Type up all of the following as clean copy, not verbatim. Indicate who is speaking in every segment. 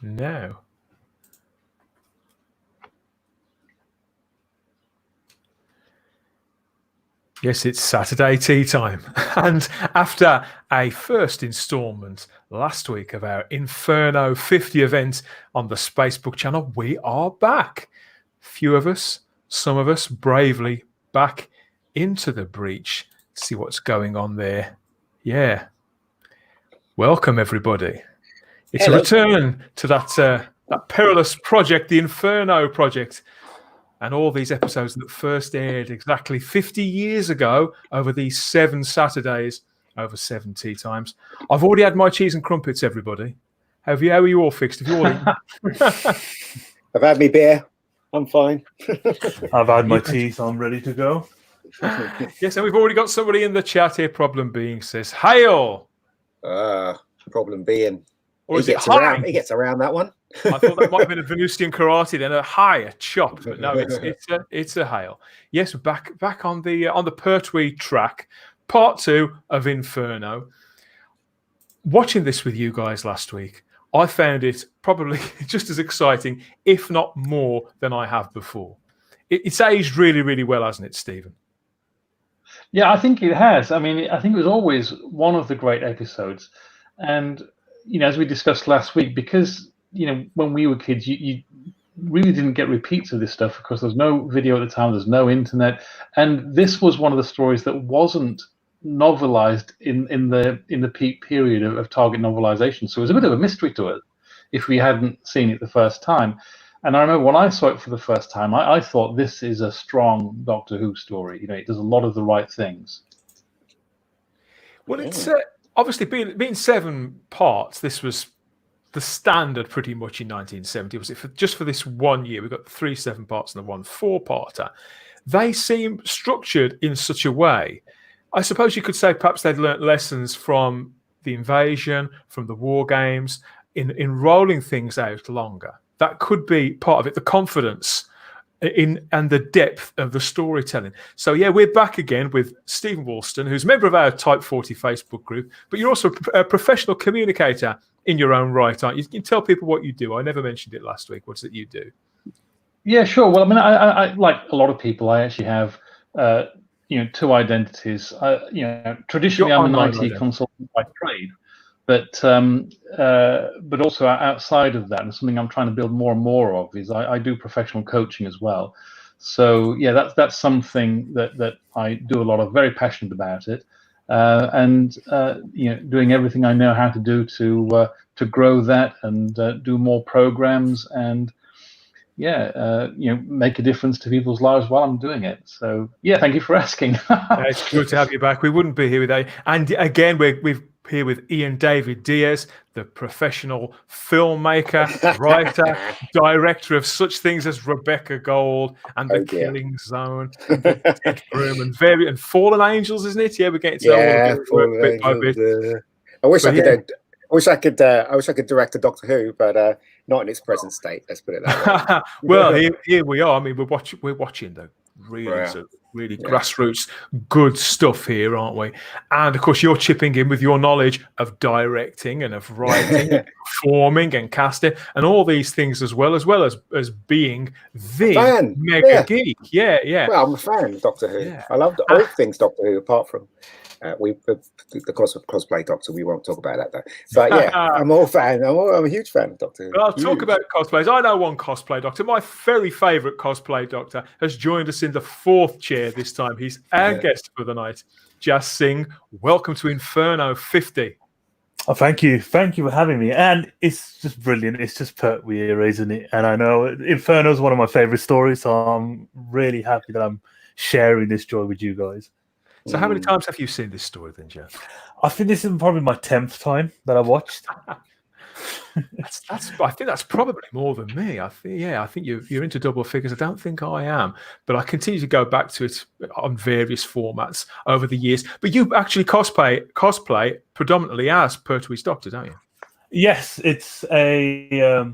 Speaker 1: now. Yes, it's Saturday tea time. And after a first instalment last week of our Inferno 50 event on the Spacebook channel, we are back. Few of us, some of us, bravely back into the breach. See what's going on there. Yeah. Welcome, everybody. It's
Speaker 2: Hello.
Speaker 1: a return to that perilous project, the Inferno project. And all these episodes that first aired exactly 50 years ago over these 7 Saturdays, over 7 tea times. I've already had my cheese and crumpets, everybody. How are you all fixed? Have you all eaten?
Speaker 2: I've had me beer. I'm fine.
Speaker 3: I've had my tea, so I'm ready to go.
Speaker 1: Yes, and we've already got somebody in the chat here. Problem being says, hail.
Speaker 2: Problem being,
Speaker 1: Or
Speaker 2: he gets around that one.
Speaker 1: I thought that might have been a Venusian karate, then a hi, a chop, but no, it's a hail. Yes, we're back on the Pertwee track, part 2 of Inferno. Watching this with you guys last week, I found it probably just as exciting, if not more, than I have before. It's aged really, really well, hasn't it, Stephen?
Speaker 4: Yeah, I think it has. I mean, I think it was always one of the great episodes, and as we discussed last week, because when we were kids, you really didn't get repeats of this stuff because there's no video at the time, there's no internet, and this was one of the stories that wasn't novelized in the peak period of Target novelization. So it was a bit of a mystery to us if we hadn't seen it the first time. And I remember when I saw it for the first time, I thought this is a strong Doctor Who story. It does a lot of the right things.
Speaker 1: Well, it's obviously being 7 parts. This was the standard pretty much in 1970. Was it just for this 1 year? We've got 3 7 parts and the 1 4-parter. They seem structured in such a way. I suppose you could say perhaps they'd learnt lessons from the invasion, from the war games, in rolling things out longer. That could be part of it, the confidence and the depth of the storytelling. So, yeah, we're back again with Stephen Woolston, who's a member of our Type 40 Facebook group, but you're also a professional communicator in your own right, aren't you? You can tell people what you do. I never mentioned it last week. What's it you do?
Speaker 4: Yeah, sure. Well, I mean, I like a lot of people, I actually have, 2 identities. Traditionally, I'm an IT consultant by trade. But also outside of that, and something I'm trying to build more and more of is I do professional coaching as well. So yeah, that's something that I do a lot of. Very passionate about it, and doing everything I know how to do to grow that and do more programs and make a difference to people's lives while I'm doing it. So yeah, thank you for asking.
Speaker 1: It's good to have you back. We wouldn't be here without you. And again, we've here with Ian David Diaz, the professional filmmaker, writer, director of such things as Rebecca Gold and The Killing Zone, and The Dead Room, and Fallen Angels, isn't it? Yeah, we're getting to know all of it bit by bit.
Speaker 2: I wish I could direct a Doctor Who, but not in its present state. Let's put it that way.
Speaker 1: Well, here we are. I mean, we're watching the really grassroots good stuff here, aren't we? And of course, you're chipping in with your knowledge of directing and of writing, and performing and casting, and all these things as well as being the mega geek. Yeah.
Speaker 2: Well, I'm a fan of Doctor Who. Yeah. I love all things Doctor Who, apart from the cosplay Doctor. We won't talk about that though. But yeah, I'm a fan. I'm a huge fan of Doctor Who.
Speaker 1: Well, I'll talk about cosplays. I know one cosplay Doctor. My very favourite cosplay Doctor has joined us in the 4th chair this time. He's our guest for the night. Jas Singh, welcome to Inferno 50.
Speaker 3: Oh, thank you for having me. And it's just brilliant. It's just Pertwee era, isn't it? And I know Inferno is one of my favourite stories, so I'm really happy that I'm sharing this joy with you guys.
Speaker 1: So how many times have you seen this story then, Jeff?
Speaker 3: I think this is probably my 10th time that I watched.
Speaker 1: I think that's probably more than me. I think you're into double figures. I don't think I am, but I continue to go back to it on various formats over the years. But you actually cosplay predominantly as Pertwee's Doctor, don't you?
Speaker 3: Yes, it's a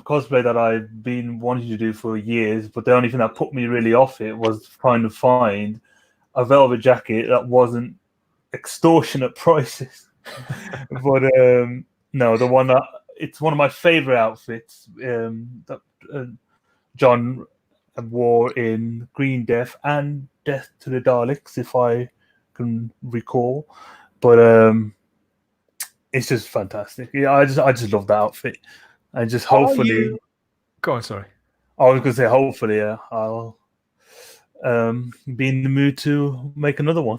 Speaker 3: cosplay that I've been wanting to do for years, but the only thing that put me really off it was trying to find a velvet jacket that wasn't extortionate prices. But no, the one that it's one of my favorite outfits that John wore in Green Death and Death to the Daleks, if I can recall. But it's just fantastic. Yeah, I just love the outfit. And just hopefully,
Speaker 1: go on. Sorry,
Speaker 3: I was going to say hopefully, I'll be in the mood to make another one.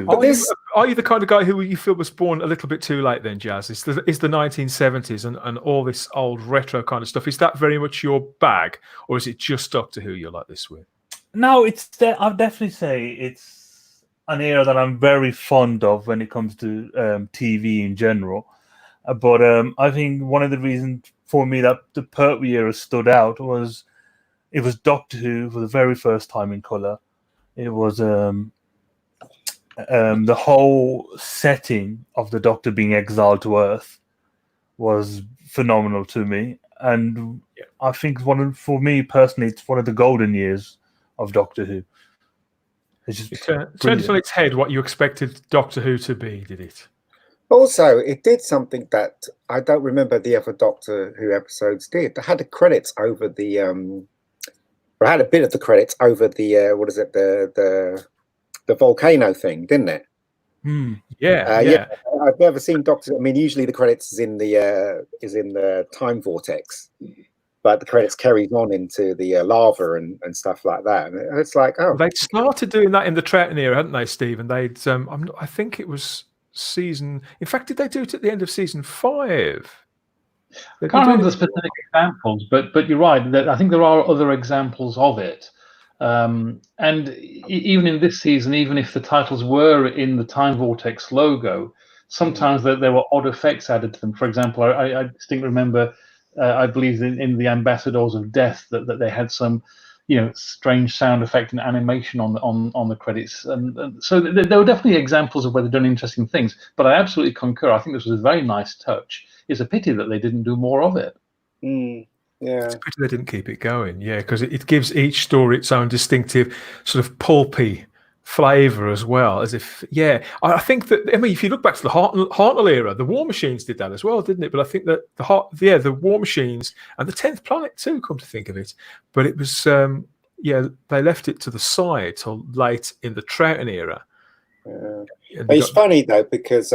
Speaker 1: Are you the kind of guy who you feel was born a little bit too late then, Jazz? Is the 1970s and all this old retro kind of stuff, is that very much your bag, or is it just Doctor Who you're like this with?
Speaker 3: No, I'd definitely say it's an era that I'm very fond of when it comes to TV in general. But I think one of the reasons for me that the Pertwee era stood out was it was Doctor Who for the very first time in colour. It was the whole setting of the Doctor being exiled to Earth was phenomenal to me, and I think for me personally, it's one of the golden years of Doctor Who. It's just
Speaker 1: turned it on its head what you expected Doctor Who to be, did it?
Speaker 2: Also, it did something that I don't remember the other Doctor Who episodes did. They had the credits over the I had a bit of the credits over the what is it, the volcano thing, didn't it?
Speaker 1: Yeah.
Speaker 2: I've never seen Doctor. I mean, usually the credits is in the time vortex, but the credits carries on into the lava and stuff like that. And it's like, oh,
Speaker 1: they started doing that in the Troughton era, hadn't they, Steve? And they'd I think it was season. In fact, did they do it at the end of season 5?
Speaker 4: I can't remember the specific examples, but you're right. I think there are other examples of it. And even in this season, even if the titles were in the Time Vortex logo, sometimes there were odd effects added to them. For example, I distinctly remember, I believe in the Ambassadors of Death that they had some, strange sound effect and animation on the credits, and so there were definitely examples of where they've done interesting things. But I absolutely concur. I think this was a very nice touch. It's a pity that they didn't do more of it.
Speaker 2: Yeah,
Speaker 1: it's a pity they didn't keep it going. Yeah, because it gives each story its own distinctive sort of pulpy flavour as well. As if, I think that, I mean, if you look back to the Hartnell era, the War Machines did that as well, didn't it? But I think that the War Machines and the 10th Planet too, come to think of it. But it was, they left it to the side till late in the Troughton era.
Speaker 2: It's funny though, because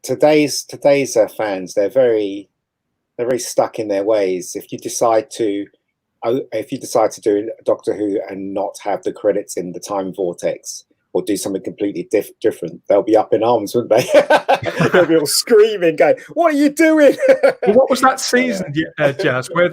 Speaker 2: today's fans, they're very stuck in their ways. If you decide to do Doctor Who and not have the credits in the Time Vortex, or do something completely different, they'll be up in arms, wouldn't they? They'll be all screaming, going, "What are you doing?"
Speaker 1: Well, what was that season, Jazz, where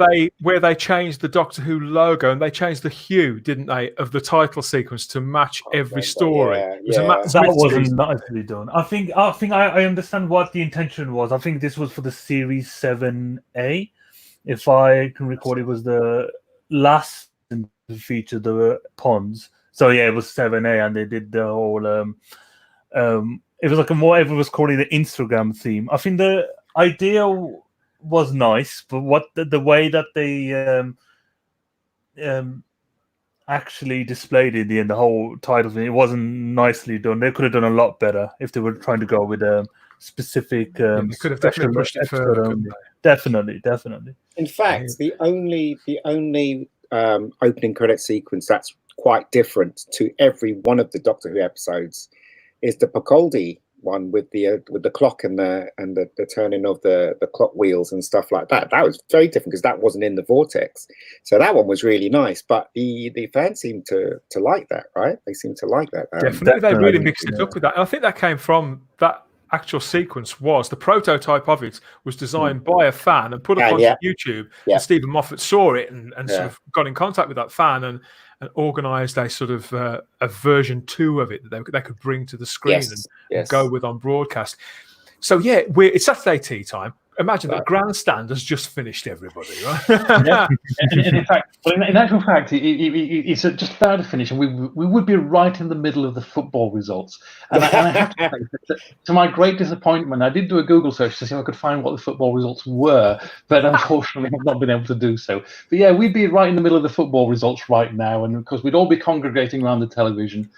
Speaker 1: they changed the Doctor Who logo and they changed the hue, didn't they, of the title sequence to match every story?
Speaker 3: That wasn't nicely done. I think I understand what the intention was. I think this was for the Series 7A. If I can recall, it was the last to feature the ponds. So it was 7A, and they did the whole. It was like everyone was calling the Instagram theme. I think the idea was nice, but what the way that they actually displayed it in the end, the whole title thing, it wasn't nicely done. They could have done a lot better if they were trying to go with specific.
Speaker 1: They could have definitely pushed it further.
Speaker 3: Definitely.
Speaker 2: In fact, the only opening credit sequence that's quite different to every one of the Doctor Who episodes is the Pacaldi one with the clock and the turning of the clock wheels and stuff like that. That was very different because that wasn't in the vortex. So that one was really nice. But the fans seem to like that, right? They seem to like that.
Speaker 1: Definitely, they really mixed it up with that. And I think that came from that actual sequence. The prototype of it was designed by a fan and put up on YouTube. And Stephen Moffat saw it and sort of got in contact with that fan and organised a sort of a version 2 of it that they could bring to the screen and go with on broadcast. So it's Saturday tea time. Imagine that grandstand has just finished everybody, right?
Speaker 4: And in actual fact, it's just about to finish, and we would be right in the middle of the football results. And I have to say, to my great disappointment, I did do a Google search to see if I could find what the football results were, but unfortunately I've not been able to do so. But we'd be right in the middle of the football results right now, and of course we'd all be congregating around the television,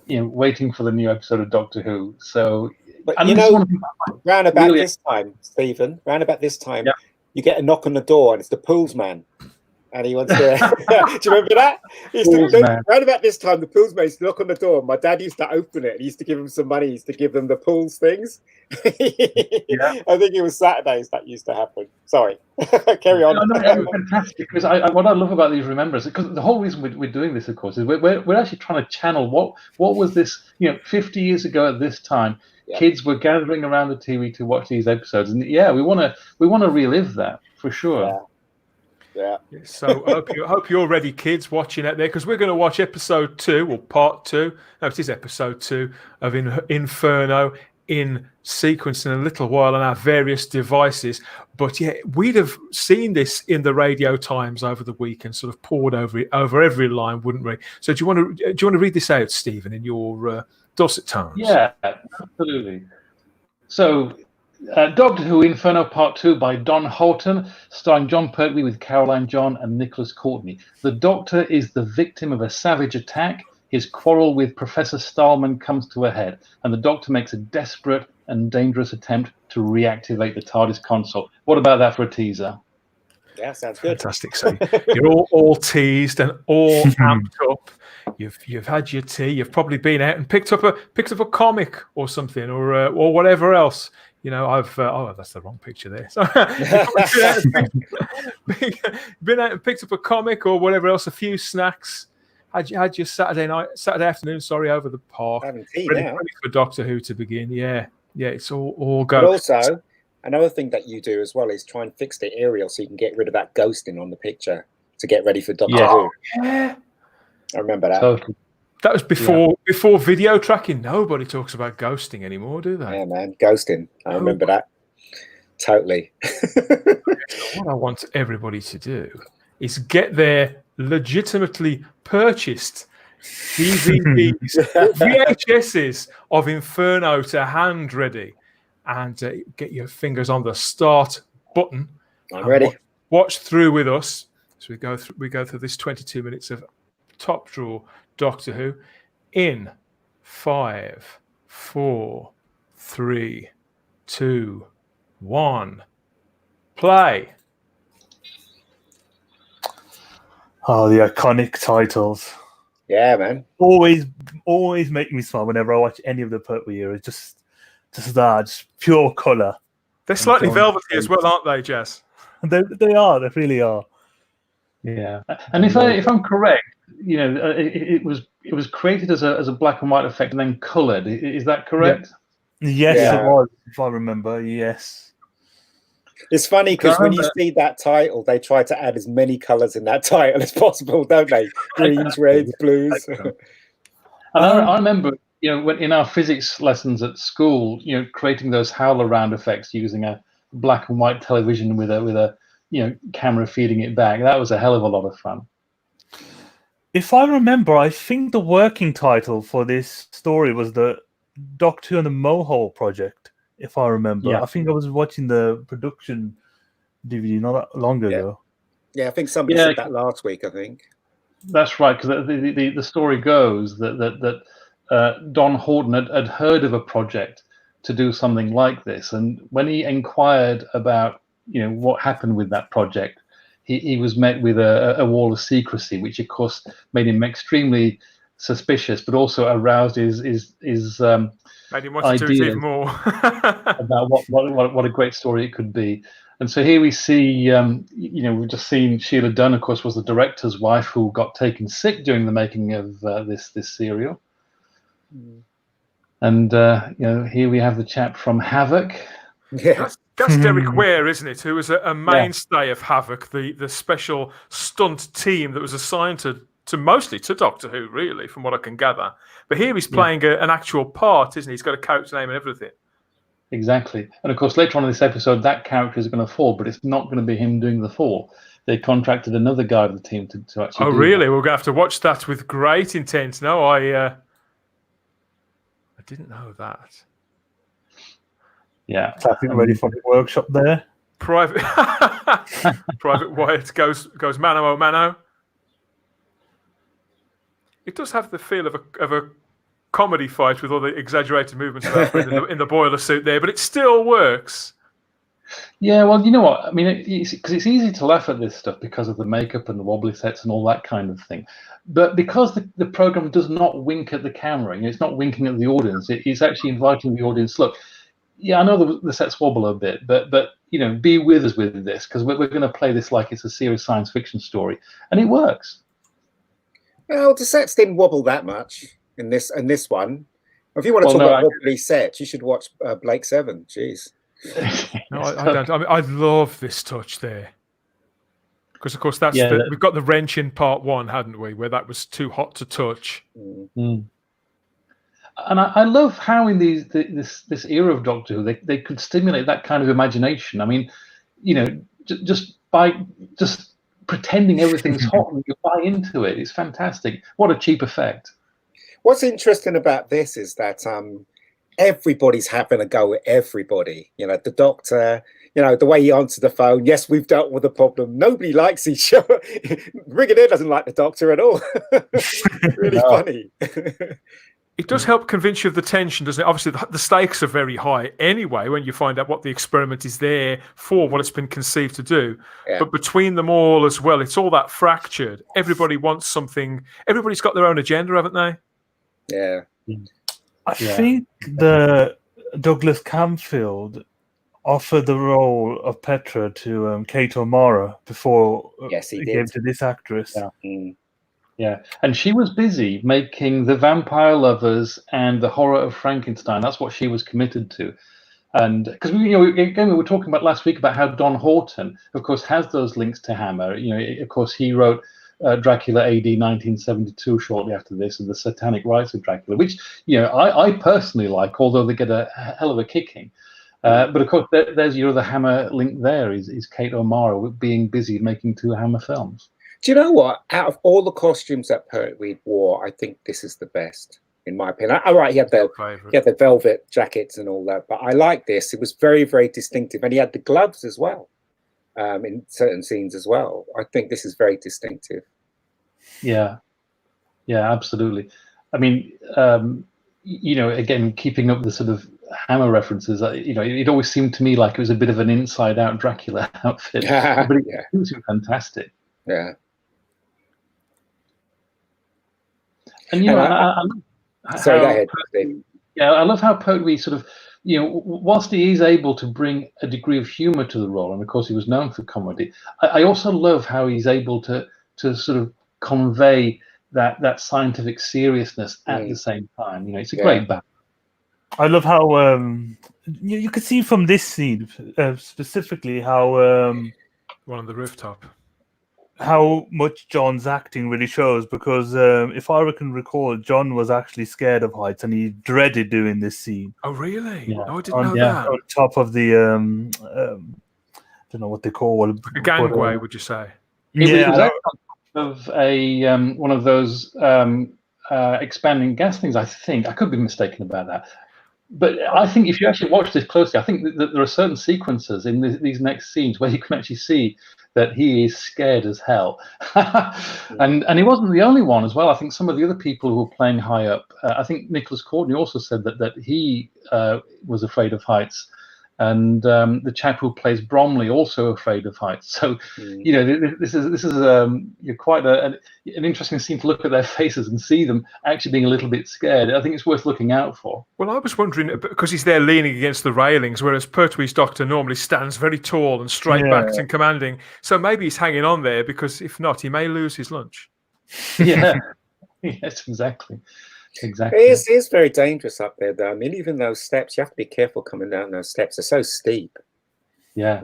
Speaker 4: waiting for the new episode of Doctor Who. So
Speaker 2: But
Speaker 4: And
Speaker 2: you
Speaker 4: this is
Speaker 2: know,
Speaker 4: one of the-
Speaker 2: round about
Speaker 4: really-
Speaker 2: this time, Stephen, round about this time,
Speaker 4: Yeah.
Speaker 2: you get a knock on the door and it's the pools man. And he wants to. Do you remember that?
Speaker 4: Pools man.
Speaker 2: Round about this time, the pools man used to knock on the door. My dad used to open it. And he used to give him some money. He used to give them the pools things.
Speaker 4: Yeah.
Speaker 2: I think it was Saturdays that used to happen. Sorry, carry on.
Speaker 4: No, it was fantastic because what I love about these remembrances, because the whole reason we're doing this, of course, is we're actually trying to channel what was this, 50 years ago at this time,
Speaker 2: Yeah.
Speaker 4: kids were gathering around the TV to watch these episodes, and we want to relive that for sure.
Speaker 2: Yeah.
Speaker 1: So I hope you're ready, kids, watching out there, because we're going to watch episode 2 or part 2. No, it is episode 2 of Inferno in sequence in a little while on our various devices. But yeah, we'd have seen this in the Radio Times over the week and sort of poured over every line, wouldn't we? So do you want to read this out, Stephen, in your dulcet tones?
Speaker 4: Yeah, absolutely. So, Doctor Who Inferno Part 2 by Don Houghton, starring John Pertwee with Caroline John and Nicholas Courtney. The Doctor is the victim of a savage attack. His quarrel with Professor Stahlman comes to a head, and the Doctor makes a desperate and dangerous attempt to reactivate the TARDIS console. What about that for a teaser?
Speaker 2: Yeah, sounds good.
Speaker 1: Fantastic. So you're all teased and all amped up. You've had your tea. You've probably been out and picked up a comic or something or whatever else. I've that's the wrong picture there. So been out and picked up a comic or whatever else, a few snacks. Had your Saturday afternoon, over the park.
Speaker 2: Having tea
Speaker 1: Ready
Speaker 2: now.
Speaker 1: for Doctor Who to begin. Yeah, it's all
Speaker 2: But
Speaker 1: go.
Speaker 2: also, another thing that you do as well is try and fix the aerial so you can get rid of that ghosting on the picture to get ready for Doctor Who.
Speaker 1: Yeah.
Speaker 2: I remember that.
Speaker 4: Totally.
Speaker 1: That was before video tracking. Nobody talks about ghosting anymore, do they?
Speaker 2: Yeah, man, ghosting. I remember that. Totally.
Speaker 1: What I want everybody to do is get their legitimately purchased DVDs, VHSs of Inferno to hand ready, and get your fingers on the start button.
Speaker 2: I'm ready.
Speaker 1: Watch through with us. So we go through this 22 minutes of top drawer Doctor Who in 5, 4, 3, 2, 1. Play.
Speaker 3: Oh, the iconic titles.
Speaker 2: Yeah, man.
Speaker 3: Always make me smile whenever I watch any of the Pertwee era. Just pure colour.
Speaker 1: They're slightly
Speaker 3: John
Speaker 1: velvety as well, aren't they, Jess?
Speaker 3: They really are.
Speaker 4: Yeah, and if I'm correct, it was created as a black and white effect and then coloured. Is that correct?
Speaker 3: Yes,
Speaker 2: Yeah.
Speaker 3: it was. If I remember, yes.
Speaker 2: It's funny because when you see that title, they try to add as many colours in that title as possible, don't they? Greens, reds, blues.
Speaker 4: And I remember, when in our physics lessons at school, creating those howler round effects using a black and white television with a camera feeding it back. That was a hell of a lot of fun.
Speaker 3: If I remember, I think the working title for this story was the Doctor Who and the Mohole Project. If I remember,
Speaker 4: Yeah.
Speaker 3: I think I was watching the production DVD not that long ago.
Speaker 2: Yeah, I think somebody said that last week, I think.
Speaker 4: That's right, because the story goes that Don Houghton had heard of a project to do something like this, and when he inquired about what happened with that project, he was met with a wall of secrecy, which of course made him extremely suspicious, but also aroused his
Speaker 1: Made him want to do it even more.
Speaker 4: about what a great story it could be. And so here we see, we've just seen Sheila Dunn, of course, was the director's wife who got taken sick during the making of this serial. And here we have the chap from Havoc.
Speaker 2: Yeah.
Speaker 1: That's Derek Ware, isn't it? Who was a mainstay of Havoc, the special stunt team that was assigned to mostly to Doctor Who, really, from what I can gather. But here he's playing an actual part, isn't he? He's got a character name and everything.
Speaker 4: Exactly. And of course, later on in this episode, that character is going to fall, but it's not going to be him doing the fall. They contracted another guy of the team to actually do
Speaker 1: really?
Speaker 4: that.
Speaker 1: We're going to have to watch that with great intent. No, I didn't know that.
Speaker 4: Yeah.
Speaker 3: Clapping ready for the workshop there.
Speaker 1: Private Wyatt goes mano a mano. It does have the feel of a comedy fight with all the exaggerated movements of Alfred in the boiler suit there, but it still works.
Speaker 4: Yeah, well, you know what? I mean, because it's easy to laugh at this stuff because of the makeup and the wobbly sets and all that kind of thing. But because the program does not wink at the camera, it's not winking at the audience, it's actually inviting the audience. Look, yeah, I know the sets wobble a bit, but be with us with this, because we're going to play this like it's a serious science fiction story, and it works.
Speaker 2: Well, the sets didn't wobble that much in this one. If you want to talk about wobbly sets, you should watch Blake 7. Jeez.
Speaker 1: No, I don't. I mean, I love this touch there, because of course we've got the wrench in part 1, hadn't we, where that was too hot to touch.
Speaker 4: Mm. And I love how in this era of Doctor Who they could stimulate that kind of imagination. I mean, just by pretending everything's hot and you buy into it. It's fantastic. What a cheap effect.
Speaker 2: What's interesting about this is that everybody's having a go at everybody. The Doctor, the way he answered the phone. Yes, we've dealt with the problem. Nobody likes each other. Brigadier doesn't like the Doctor at all. Really funny.
Speaker 1: It does help convince you of the tension, doesn't it? Obviously, the stakes are very high anyway when you find out what the experiment is there for, what it's been conceived to do. Yeah. But between them all as well, it's all that fractured. Everybody wants something. Everybody's got their own agenda, haven't they?
Speaker 2: Yeah.
Speaker 3: I think the Douglas Camfield offered the role of Petra to Kate O'Mara before
Speaker 2: he
Speaker 3: gave to this actress.
Speaker 4: Yeah. Yeah, and she was busy making The Vampire Lovers and The Horror of Frankenstein. That's what she was committed to. And because we were talking about last week about how Don Horton, of course, has those links to Hammer. Of course, he wrote Dracula AD 1972 shortly after this, and The Satanic Rites of Dracula, which I personally like, although they get a hell of a kicking. But of course, there's your other Hammer link. There is Kate O'Mara being busy making 2 Hammer films.
Speaker 2: Do you know what? Out of all the costumes that Pertwee wore, I think this is the best, in my opinion. All right, he had the velvet jackets and all that, but I like this. It was very, very distinctive, and he had the gloves as well, in certain scenes as well. I think this is very distinctive.
Speaker 4: Yeah, absolutely. I mean, again, keeping up the sort of Hammer references, it always seemed to me like it was a bit of an inside-out Dracula outfit, but it was fantastic.
Speaker 2: Yeah.
Speaker 4: And I love how Pertwee sort of, whilst he is able to bring a degree of humour to the role, and of course he was known for comedy, I also love how he's able to sort of convey that scientific seriousness at the same time. It's a great balance.
Speaker 3: I love how you can see from this scene specifically how
Speaker 1: one on the rooftop.
Speaker 3: How much John's acting really shows, because if I can recall, John was actually scared of heights and he dreaded doing this scene.
Speaker 1: Oh, really?
Speaker 3: Yeah.
Speaker 1: No, I didn't know that.
Speaker 3: On top of the, I don't know what they call it.
Speaker 1: A gangway, would you say?
Speaker 4: It was of one of those expanding gas things, I think. I could be mistaken about that. But I think if you actually watch this closely, I think that there are certain sequences in these next scenes where you can actually see that he is scared as hell. and he wasn't the only one as well. I think some of the other people who were playing high up, I think Nicholas Courtney also said that he was afraid of heights. And the chap who plays Bromley also afraid of heights. So, this is quite an interesting scene to look at their faces and see them actually being a little bit scared. I think it's worth looking out for.
Speaker 1: Well, I was wondering, because he's there leaning against the railings, whereas Pertwee's Doctor normally stands very tall and straight-backed and commanding. So maybe he's hanging on there, because if not, he may lose his lunch.
Speaker 4: Yeah, yes, exactly. Exactly.
Speaker 2: It is very dangerous up there, though. I mean, even those steps, you have to be careful coming down those steps. They're so steep.
Speaker 4: Yeah.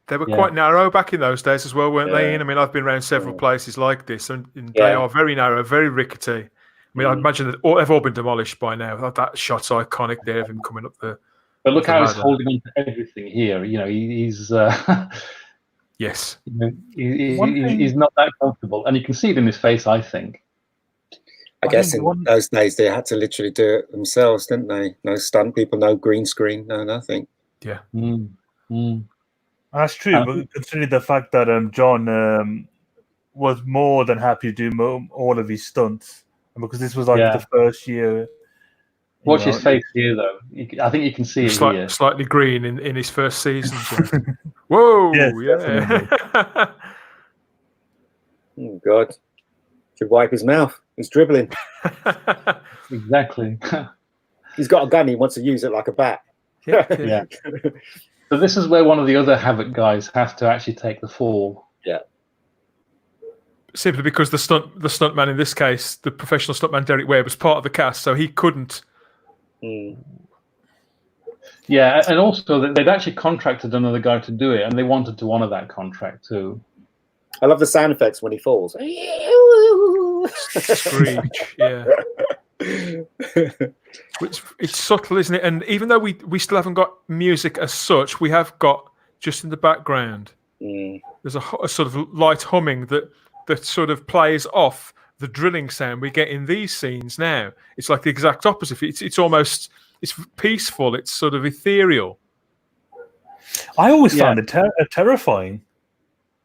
Speaker 1: They were quite narrow back in those days as well, weren't they, Ian? I mean, I've been around several places like this, and they are very narrow, very rickety. I mean, I imagine that they've all been demolished by now. That shot's iconic there of him coming up the...
Speaker 4: But look how he's holding on to everything here. He's...
Speaker 1: yes.
Speaker 4: He's not that comfortable. And you can see it in his face, I think.
Speaker 2: I guess in those days they had to literally do it themselves, didn't they? No stunt people, no green screen, no nothing.
Speaker 1: Yeah.
Speaker 3: That's true, but considering the fact that John was more than happy to do all of his stunts, and because this was like the first year
Speaker 4: Watch his face here, though. I think you can see it here.
Speaker 1: Slightly green in his first season. Whoa!
Speaker 3: Yes,
Speaker 1: Yeah.
Speaker 2: Oh God! Should wipe his mouth. He's dribbling.
Speaker 4: Exactly.
Speaker 2: He's got a gun. He wants to use it like a bat.
Speaker 4: Yeah. So this is where one of the other Havoc guys has to actually take the fall.
Speaker 2: Yeah.
Speaker 1: Simply because the stuntman in this case, the professional stuntman Derek Ware, was part of the cast, so he couldn't.
Speaker 4: Yeah, and also they'd actually contracted another guy to do it, and they wanted to honour that contract too.
Speaker 2: I love the sound effects when he falls.
Speaker 1: Screech, yeah. It's subtle, isn't it? And even though we still haven't got music as such, we have got just in the background. There's a sort of light humming that sort of plays off the drilling sound we get in these scenes now. It's like the exact opposite. It's almost peaceful. It's sort of ethereal.
Speaker 3: I always found it terrifying.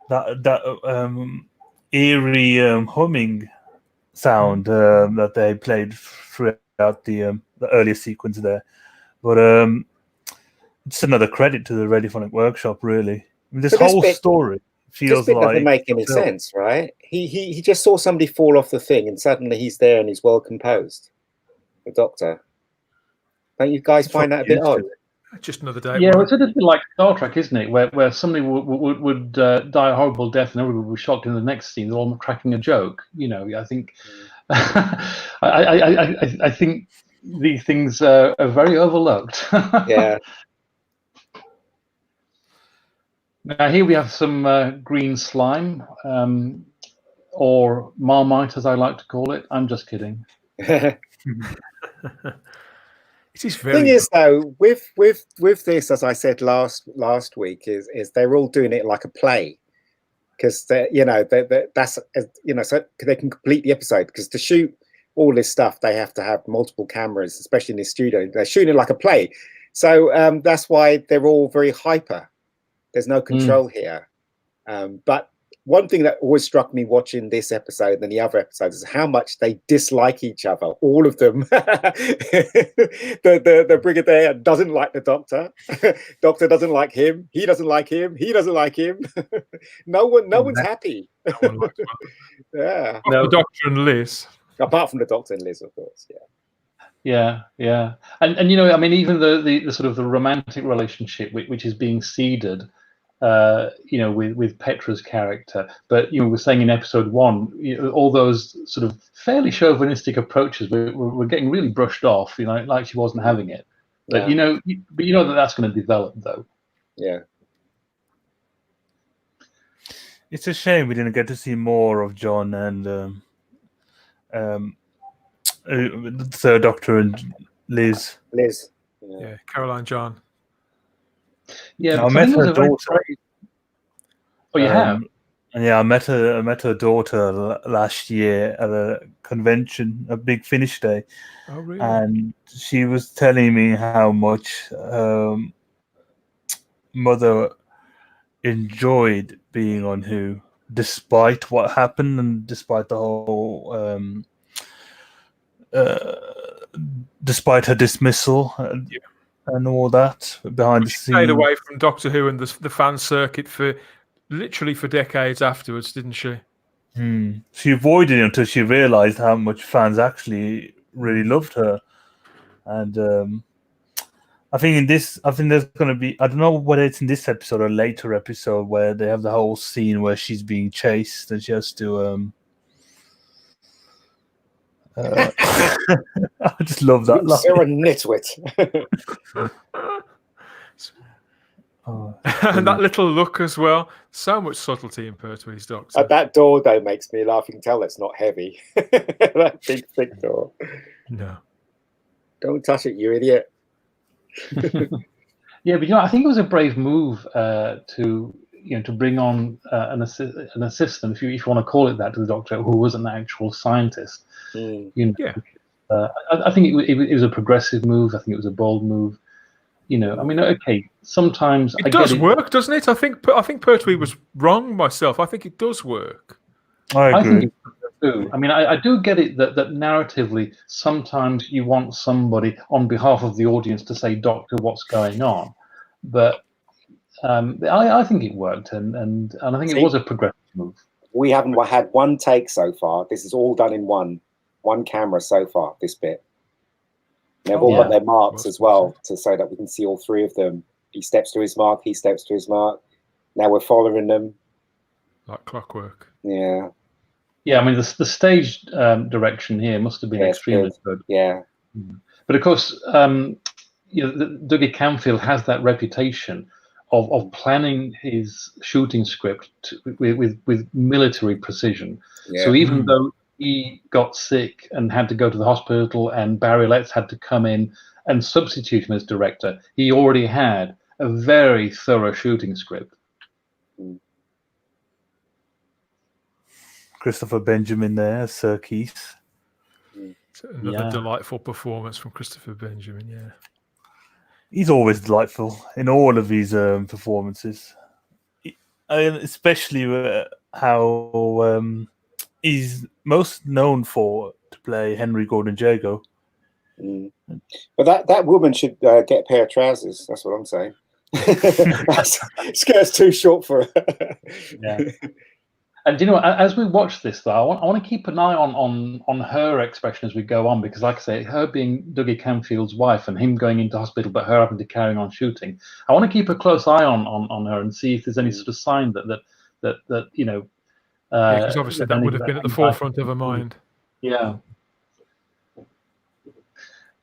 Speaker 3: That eerie humming sound that they played throughout the earlier sequence there. But it's another credit to the Radiophonic Workshop, really. I mean, this whole story feels like
Speaker 2: doesn't make any sense, right? He just saw somebody fall off the thing, and suddenly he's there and he's well composed. The Doctor. Don't you guys find that a bit odd?
Speaker 1: Just another day.
Speaker 4: Yeah, it's a bit like Star Trek, isn't it? Where somebody would die a horrible death, and everybody would be shocked in the next scene. They're all cracking a joke. You know, I think, I think these things are very overlooked.
Speaker 2: Yeah.
Speaker 4: Now here we have some green slime, or Marmite, as I like to call it. I'm just kidding.
Speaker 1: It is very.
Speaker 2: Thing is, though, with this, as I said last week, is they're all doing it like a play, because that's so they can complete the episode. Because to shoot all this stuff, they have to have multiple cameras, especially in the studio. They're shooting it like a play, so that's why they're all very hyper. There's no control here, but one thing that always struck me watching this episode and the other episodes is how much they dislike each other. All of them. the Brigadier doesn't like the Doctor. Doctor doesn't like him. He doesn't like him. He doesn't like him. No one's happy.
Speaker 1: No one likes one.
Speaker 2: Yeah.
Speaker 1: No, the Doctor and Liz.
Speaker 2: Apart from the Doctor and Liz, of course.
Speaker 4: Yeah. And I mean, even the sort of the romantic relationship which is being seeded. With Petra's character, but we're saying in episode 1, all those sort of fairly chauvinistic approaches we're getting really brushed off, like she wasn't having it. But that's going to develop, though.
Speaker 2: Yeah.
Speaker 3: It's a shame we didn't get to see more of John and the Third Doctor and Liz.
Speaker 2: Yeah,
Speaker 1: Caroline John.
Speaker 4: Yeah,
Speaker 3: I met her daughter.
Speaker 4: Oh, you have?
Speaker 3: Yeah, I met her daughter last year at a convention, a big Finnish day.
Speaker 1: Oh, really?
Speaker 3: And she was telling me how much Mother enjoyed being on Who, despite what happened and despite the whole, despite her dismissal. And all that behind the scenes.
Speaker 1: She stayed away from Doctor Who and the fan circuit for decades afterwards, didn't she?
Speaker 3: She avoided it until she realised how much fans actually really loved her. And I think there's going to be, I don't know whether it's in this episode or a later episode, where they have the whole scene where she's being chased and she has to I just love that.
Speaker 2: You're a nitwit.
Speaker 1: And that little look as well. So much subtlety in Pertwee's Doctor.
Speaker 2: At that door, though, makes me laugh. You can tell it's not heavy. That big, thick door.
Speaker 1: No.
Speaker 2: Don't touch it, you idiot.
Speaker 4: Yeah, but I think it was a brave move to bring on an assistant, if you want to call it that, to the Doctor, who was an actual scientist.
Speaker 1: Yeah.
Speaker 4: I think it was a progressive move. I think it was a bold move. I mean, okay, sometimes
Speaker 1: it does work, doesn't it? I think Pertwee was wrong myself. I think it does work.
Speaker 3: I agree.
Speaker 4: think too. I mean, I do get it that narratively, sometimes you want somebody on behalf of the audience to say, "Doctor, what's going on?" But I think it worked, and I think it was a progressive move.
Speaker 2: We haven't had one take so far. This is all done in one camera so far, this bit. They've all got their marks as well, to say that we can see all three of them. He steps to his mark, he steps to his mark. Now we're following them.
Speaker 1: Like clockwork.
Speaker 2: Yeah.
Speaker 4: Yeah, I mean, the stage direction here must have been extremely good.
Speaker 2: Yeah.
Speaker 4: But of course, Dougie Camfield has that reputation of planning his shooting script with military precision.
Speaker 2: Yeah.
Speaker 4: So even though he got sick and had to go to the hospital, and Barry Letts had to come in and substitute him as director, he already had a very thorough shooting script.
Speaker 3: Christopher Benjamin there, Sir Keith.
Speaker 1: Another delightful performance from Christopher Benjamin. Yeah,
Speaker 3: he's always delightful in all of his performances, especially how he's most known to play Henry Gordon Jago.
Speaker 2: But that woman should get a pair of trousers. That's what I'm saying. Skirt's too short for her.
Speaker 4: Yeah. And as we watch this, though, I want to keep an eye on her expression as we go on, because, like I say, her being Dougie Camfield's wife and him going into hospital, but her having to carry on shooting, I want to keep a close eye on her and see if there's any sort of sign that
Speaker 1: because obviously that would have been at the forefront of her mind.
Speaker 4: Yeah.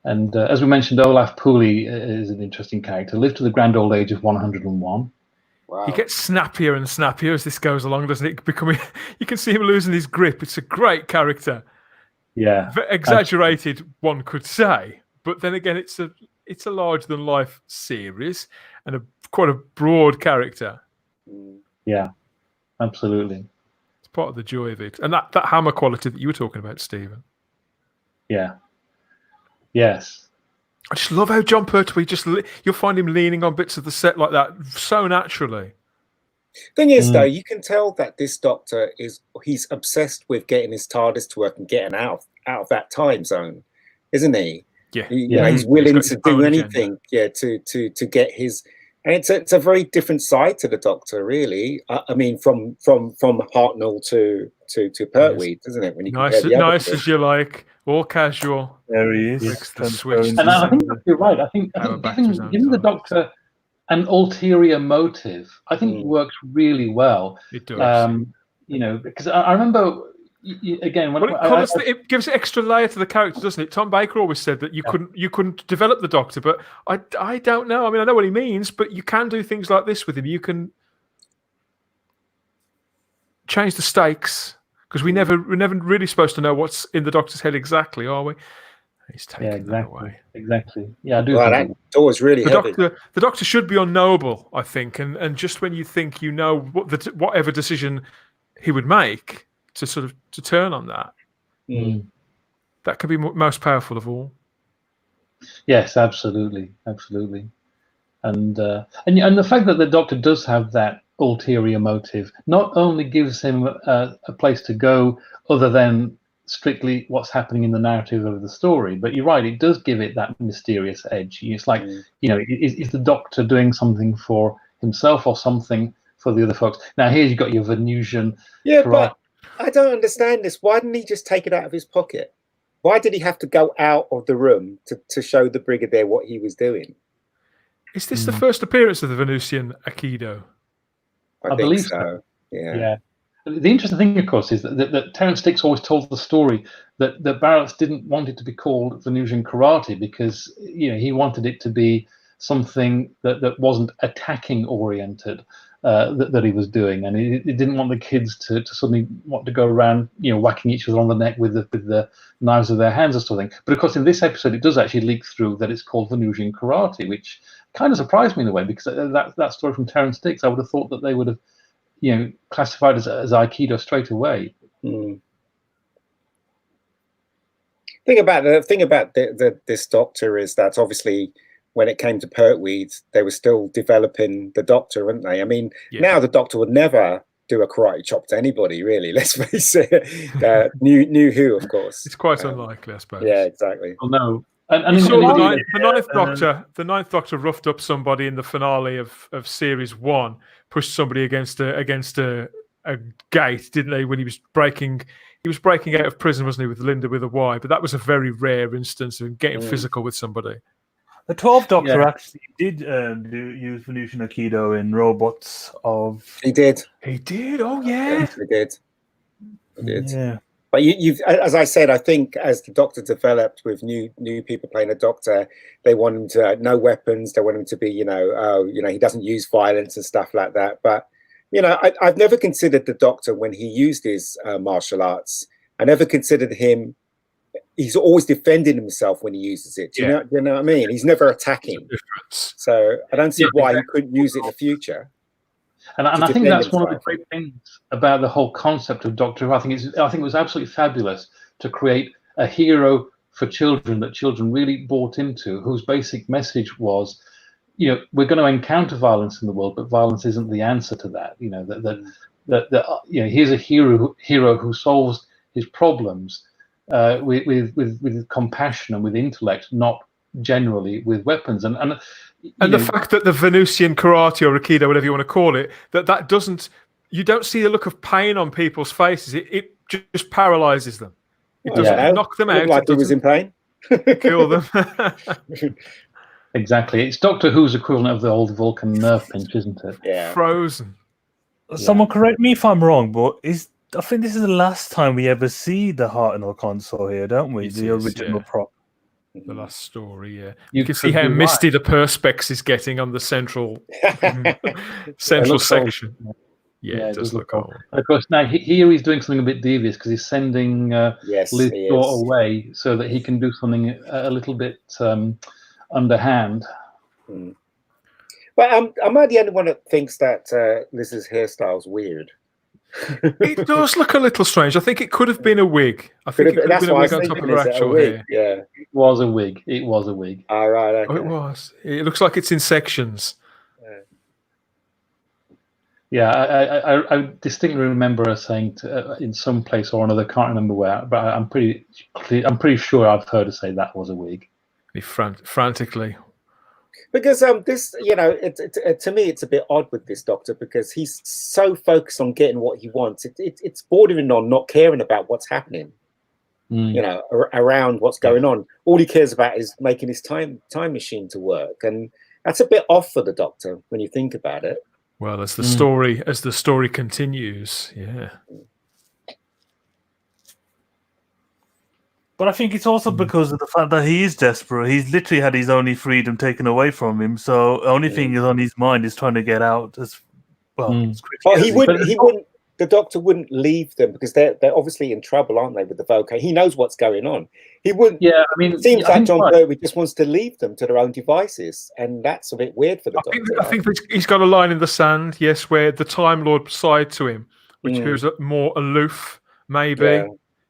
Speaker 4: And as we mentioned, Olaf Pooley is an interesting character. Lived to the grand old age of 101.
Speaker 2: Wow.
Speaker 1: He gets snappier and snappier as this goes along, doesn't it? You can see him losing his grip. It's a great character.
Speaker 4: Yeah,
Speaker 1: exaggerated, one could say, but then again, it's a larger than life series and quite a broad character.
Speaker 4: Yeah, absolutely.
Speaker 1: It's part of the joy of it, and that hammer quality that you were talking about, Stephen.
Speaker 4: Yeah. Yes.
Speaker 1: I just love how John Pertwee you'll find him leaning on bits of the set like that so naturally.
Speaker 2: Thing is, though, you can tell that this Doctor he's obsessed with getting his TARDIS to work and getting out of that time zone, isn't he?
Speaker 1: Yeah.
Speaker 2: He's willing to do anything, to get his. And it's a very different side to the Doctor, really. I mean, from Hartnell to Pertwee, isn't it? When you
Speaker 1: nice as you like, all casual.
Speaker 3: There he is.
Speaker 1: Flicks the switch.
Speaker 4: And I think you're right. I think giving the Doctor an ulterior motive, I think it works really well.
Speaker 1: It does.
Speaker 4: Because I remember. Again,
Speaker 1: it gives extra layer to the character, doesn't it? Tom Baker always said that you couldn't develop the Doctor, but I don't know. I mean, I know what he means, but you can do things like this with him. You can change the stakes, because we're never really supposed to know what's in the Doctor's head exactly, are we? He's taking that away.
Speaker 4: Exactly. Yeah, I do.
Speaker 2: Well, that door's really heavy.
Speaker 1: The Doctor should be unknowable, I think, and just when you think you know whatever decision he would make, to turn on that, that can be most powerful of all.
Speaker 4: Yes, absolutely, and the fact that the Doctor does have that ulterior motive not only gives him a place to go other than strictly what's happening in the narrative of the story, but you're right, it does give it that mysterious edge. It's like is the Doctor doing something for himself or something for the other folks? Now here you've got your Venusian.
Speaker 2: But I don't understand this. Why didn't he just take it out of his pocket? Why did he have to go out of the room to show the Brigadier what he was doing?
Speaker 1: Is this the first appearance of the Venusian Aikido?
Speaker 2: I believe so. Yeah.
Speaker 4: The interesting thing, of course, is that Terrance Dicks always told the story that Barrett's didn't want it to be called Venusian Karate because he wanted it to be something that wasn't attacking oriented. That he was doing, and he didn't want the kids to suddenly want to go around, whacking each other on the neck with the knives of their hands or something. But of course, in this episode, it does actually leak through that it's called Venusian Karate, which kind of surprised me in a way, because that story from Terrance Dicks, I would have thought that they would have, classified as Aikido straight away.
Speaker 2: Thing about this Doctor is that obviously, when it came to Pertwee, they were still developing the Doctor, weren't they? I mean, now the Doctor would never do a karate chop to anybody, really. Let's face it. New Who, of course.
Speaker 1: It's quite unlikely, I suppose.
Speaker 2: Yeah, exactly.
Speaker 4: Well, no.
Speaker 1: You saw
Speaker 4: indeed,
Speaker 1: the ninth Doctor roughed up somebody in the finale of Series 1, pushed somebody against a gate, didn't they? When he was breaking out of prison, wasn't he, with Linda with a Y? But that was a very rare instance of getting physical with somebody.
Speaker 3: The 12th Doctor actually did use Venusian Aikido in Robots of.
Speaker 2: He did.
Speaker 1: Oh yeah.
Speaker 2: He did.
Speaker 3: Yeah.
Speaker 2: But you've, as I said, I think as the Doctor developed with new people playing the Doctor, they want him to no weapons. They want him to be, he doesn't use violence and stuff like that. But I've never considered the Doctor when he used his martial arts. I never considered him. He's always defending himself when he uses it. Do you know what I mean? He's never attacking. So I don't see why he couldn't use it in the future.
Speaker 4: And I think that's one of the great things about the whole concept of Doctor Who. I think it was absolutely fabulous to create a hero for children that children really bought into, whose basic message was, we're going to encounter violence in the world, but violence isn't the answer to that. Here's a hero who solves his problems with compassion and with intellect, not generally with weapons. And
Speaker 1: the fact that the Venusian karate or Aikido, whatever you want to call it, that doesn't, you don't see a look of pain on people's faces. It just paralyzes them. It doesn't knock them out.
Speaker 2: Like he was in pain.
Speaker 1: Kill them.
Speaker 4: Exactly. It's Doctor Who's equivalent of the old Vulcan nerve pinch, isn't it?
Speaker 2: Yeah.
Speaker 1: Frozen.
Speaker 3: Someone correct me if I'm wrong, but I think this is the last time we ever see the Hartnell console here, don't we? The original prop.
Speaker 1: The last story, yeah. You can see how misty the perspex is getting on the central section. Yeah, it does look old.
Speaker 4: Of course, now here he's doing something a bit devious because he's sending Liz Shaw away so that he can do something a little bit underhand.
Speaker 2: But am I the only one that thinks that Liz's hairstyle's weird?
Speaker 1: It does look a little strange. I think it could have been a wig. I think it could have been a wig on top of her actual hair.
Speaker 2: Yeah,
Speaker 4: it was a wig.
Speaker 2: All right. Okay.
Speaker 1: Oh, it was. It looks like it's in sections.
Speaker 4: Yeah, I distinctly remember her saying in some place or another. Can't remember where, but I'm pretty sure I've heard her say that was a wig.
Speaker 1: Frantically.
Speaker 2: Because this, to me, it's a bit odd with this Doctor because he's so focused on getting what he wants. It's bordering on not caring about what's happening, around what's going on. All he cares about is making his time machine to work, and that's a bit off for the Doctor when you think about it.
Speaker 1: Well, as the story continues, yeah.
Speaker 3: But I think it's also because of the fact that he is desperate. He's literally had his only freedom taken away from him. So the only thing is on his mind is trying to get out as well.
Speaker 2: He wouldn't. The Doctor wouldn't leave them because they're obviously in trouble, aren't they, with the Voca? He knows what's going on. He wouldn't.
Speaker 4: Yeah, I mean,
Speaker 2: it seems like John Pertwee just wants to leave them to their own devices, and that's a bit weird for the Doctor.
Speaker 1: I think he's got a line in the sand, yes, where the Time Lord side to him, which is more aloof, maybe. Yeah.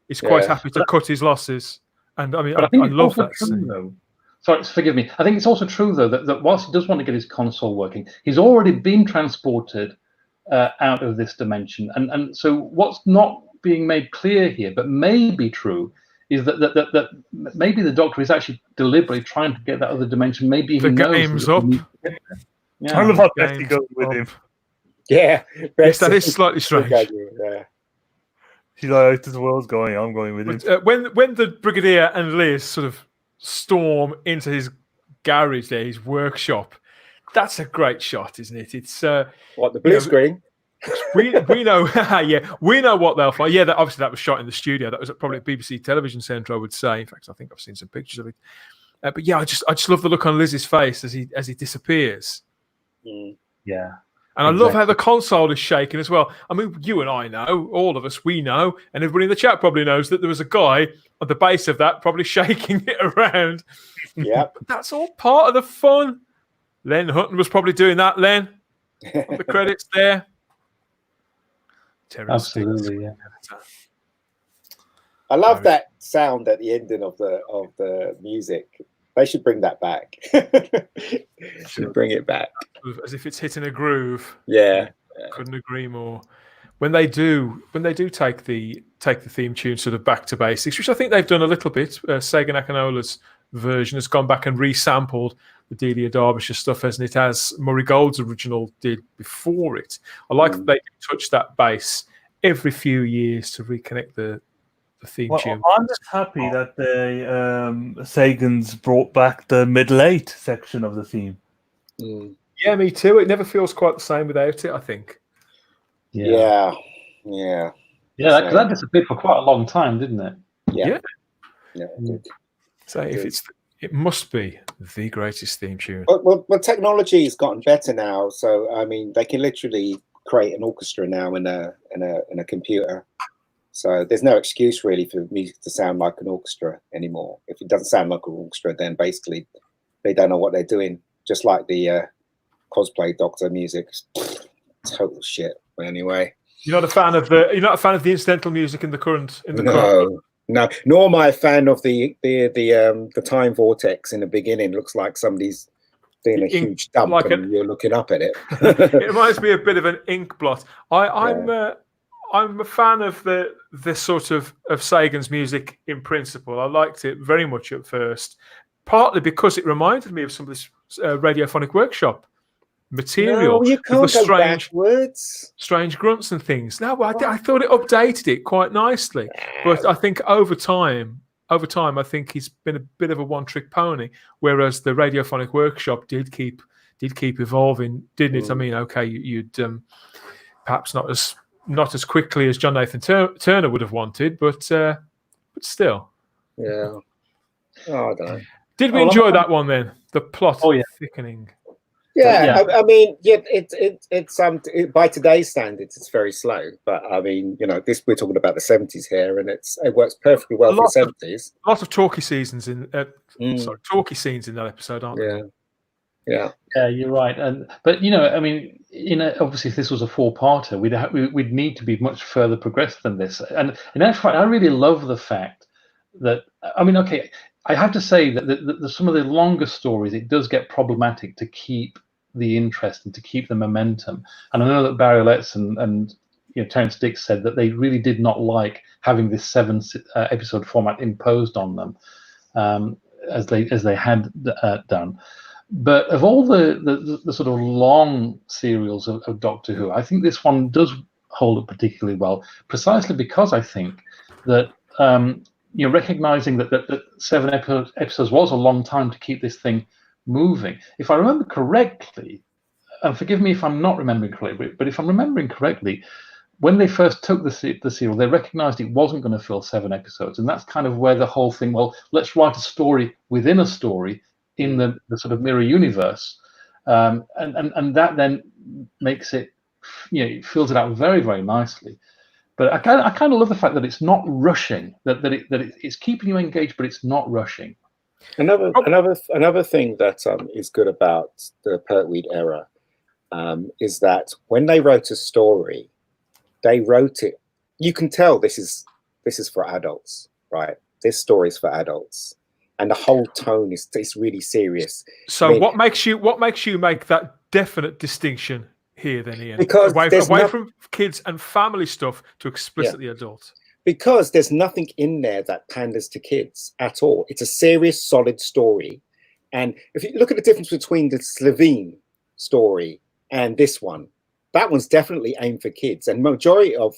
Speaker 1: He's quite happy to cut his losses, and I mean, I love that scene.
Speaker 4: Though. Sorry, forgive me. I think it's also true though that whilst he does want to get his console working, he's already been transported out of this dimension, and so what's not being made clear here, but may be true, is that maybe the Doctor is actually deliberately trying to get that other dimension. Maybe he knows
Speaker 1: game's up.
Speaker 3: Yeah. I love how Betty goes with him.
Speaker 2: Yeah,
Speaker 1: yes, that is slightly strange.
Speaker 2: Yeah.
Speaker 3: She's like, "This world's going. I'm going with him."
Speaker 1: When the Brigadier and Liz sort of storm into his garage there, his workshop, that's a great shot, isn't it? It's
Speaker 2: what, the blue screen.
Speaker 1: we know, we know what they'll find. Yeah, obviously that was shot in the studio. That was probably at BBC Television Centre, I would say. In fact, I think I've seen some pictures of it. But yeah, I just love the look on Liz's face as he disappears.
Speaker 4: Yeah.
Speaker 1: And I love how the console is shaking as well. I mean, you and I know, all of us, we know, and everybody in the chat probably knows that there was a guy at the base of that probably shaking it around.
Speaker 2: Yeah.
Speaker 1: But that's all part of the fun. Len Hutton was probably doing that, Len. The credits there.
Speaker 4: Absolutely, yeah.
Speaker 2: I love that sound at the ending of the music. They should bring that back. Should bring it back.
Speaker 1: As if it's hitting a groove.
Speaker 2: Yeah.
Speaker 1: Couldn't agree more. when they do take the theme tune sort of back to basics, which I think they've done a little bit. Sega Nakanola's version has gone back and resampled the Delia Derbyshire stuff, hasn't it, as Murray Gold's original did before it. I like that they touch that bass every few years to reconnect the theme tune.
Speaker 3: I'm just happy that the Sagans brought back the middle 8 section of the theme.
Speaker 1: Yeah, me too. It never feels quite the same without it, I think.
Speaker 2: Yeah.
Speaker 4: Because that disappeared for quite a long time, didn't it?
Speaker 2: Yeah.
Speaker 1: So it must be the greatest theme tune.
Speaker 2: Well, technology has gotten better now, so I mean, they can literally create an orchestra now in a computer. So there's no excuse really for music to sound like an orchestra anymore. If it doesn't sound like an orchestra, then basically they don't know what they're doing. Just like the cosplay Doctor music, total shit. But anyway,
Speaker 1: you're not a fan of the incidental music in the current.
Speaker 2: No, nor am I a fan of the time vortex in the beginning. Looks like somebody's doing a huge dump and you're looking up at it.
Speaker 1: It reminds me a bit of an ink blot. I'm a fan of the sort of Sagan's music in principle. I liked it very much at first, partly because it reminded me of some of this Radiophonic Workshop material.
Speaker 2: No, you can't go backwards.
Speaker 1: Strange grunts and things. No, I thought it updated it quite nicely, but I think over time, I think he's been a bit of a one-trick pony. Whereas the Radiophonic Workshop did keep evolving, didn't it? I mean, okay, you'd perhaps not as quickly as John Nathan Turner would have wanted, but still. Yeah.
Speaker 2: Oh, I don't know.
Speaker 1: Did we enjoy that one then? The plot thickening.
Speaker 2: Yeah, I mean, it's by today's standards, it's very slow. But I mean, we're talking about the 70s here, and it works perfectly well for the 70s.
Speaker 1: A lot of talky scenes in that episode, aren't there?
Speaker 2: Yeah,
Speaker 4: you're right. But I mean, obviously, if this was a 4-parter, we'd need to be much further progressed than this. And in actual fact, I really love the fact that I have to say that some of the longer stories, it does get problematic to keep the interest and to keep the momentum. And I know that Barry Letts and Terrence Dicks said that they really did not like having this 7-episode format imposed on them, as they had done. But of all the sort of long serials of Doctor Who, I think this one does hold up particularly well, precisely because I think that recognizing that 7 episodes was a long time to keep this thing moving. If I remember correctly, and forgive me if I'm not remembering correctly, but if I'm remembering correctly, when they first took the serial, they recognized it wasn't going to fill 7 episodes, and that's kind of where the whole thing. Well, let's write a story within a story in the sort of mirror universe, and that then makes it, it fills it out very, very nicely. But I kind of love the fact that it's not rushing, that it's keeping you engaged, but it's not rushing.
Speaker 2: Another thing that is good about the Pertwee era is that when they wrote a story, they wrote it. You can tell this is for adults, right? This story is for adults, and the whole tone is really serious.
Speaker 1: So, what makes you make that definite distinction here, then, Ian?
Speaker 2: Because
Speaker 1: away from kids and family stuff to explicitly adult.
Speaker 2: Because there's nothing in there that panders to kids at all. It's a serious, solid story. And if you look at the difference between the Slovene story and this one, that one's definitely aimed for kids. And majority of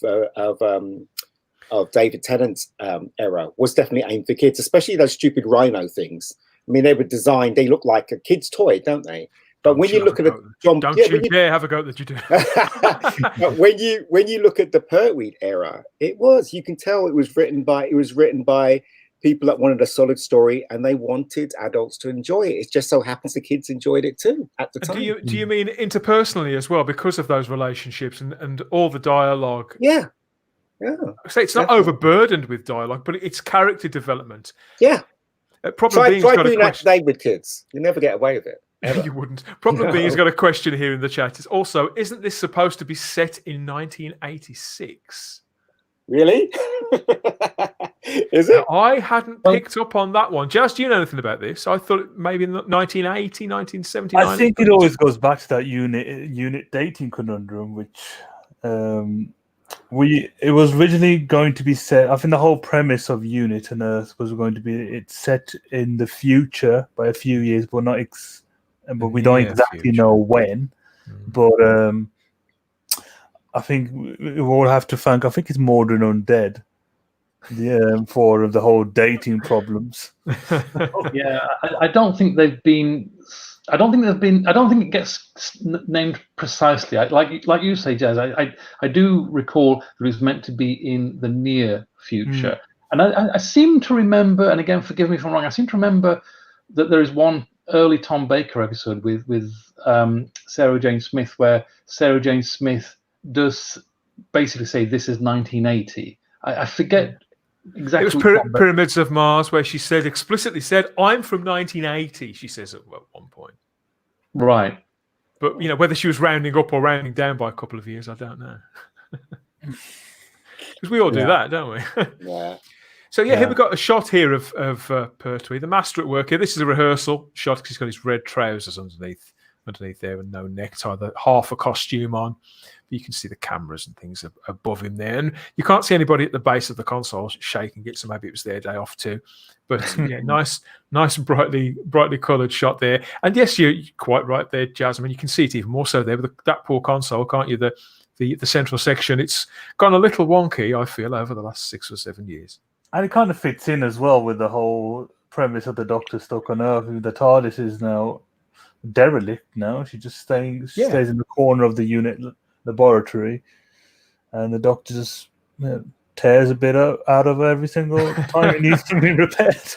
Speaker 2: David Tennant's era was definitely aimed for kids, especially those stupid rhino things. I mean, they were designed, they look like a kid's toy, don't they? But when you look at
Speaker 1: don't you dare have a go that you do.
Speaker 2: But when you look at the Pertwee era, you can tell it was written by people that wanted a solid story and they wanted adults to enjoy it. It just so happens the kids enjoyed it too at the time.
Speaker 1: Do you mean interpersonally as well, because of those relationships and all the dialogue?
Speaker 2: Yeah.
Speaker 1: So it's not overburdened with dialogue, but it's character development.
Speaker 2: Yeah.
Speaker 1: Try
Speaker 2: doing that today with kids. You never get away with it.
Speaker 1: You wouldn't. Problem being, he's got a question here in the chat. It's also, isn't this supposed to be set in 1986?
Speaker 2: Really? Is it?
Speaker 1: Now, I hadn't picked up on that one. Jazz, do you know anything about this? I thought maybe 1980, 1979.
Speaker 3: I think it always goes back to that unit dating conundrum, which It was originally going to be set. I think the whole premise of Unit and Earth was going to be it's set in the future by a few years, but but we don't exactly know when. But I think we all have to thank. I think it's Mordred Undead, for the whole dating problems.
Speaker 4: Yeah, I don't think they've been. I don't think it gets named precisely. Like you say, Jazz. I do recall that it was meant to be in the near future, and I seem to remember. And again, forgive me if I'm wrong. I seem to remember that there is one early Tom Baker episode with Sarah Jane Smith, where Sarah Jane Smith does basically say this is 1980. I forget. Exactly.
Speaker 1: It was Pyramids of Mars, where she explicitly said, "I'm from 1980." She says at one point,
Speaker 4: right?
Speaker 1: But whether she was rounding up or rounding down by a couple of years, I don't know. Because we all do that, don't we?
Speaker 2: Yeah.
Speaker 1: So here we've got a shot here of Pertwee, the master at work here. This is a rehearsal shot because he's got his red trousers underneath there and no necktie, half a costume on. You can see the cameras and things above him there, and you can't see anybody at the base of the console shaking it. So maybe it was their day off too. But nice, brightly coloured shot there. And yes, you're quite right there, Jasmine. You can see it even more so there with that poor console, can't you? The central section, it's gone a little wonky, I feel, over the last 6 or 7 years.
Speaker 3: And it kind of fits in as well with the whole premise of the Doctor stuck on Earth. The TARDIS is now derelict. Now she just stays in the corner of the unit laboratory, and the Doctor just tears a bit out of every single time it needs to be repaired.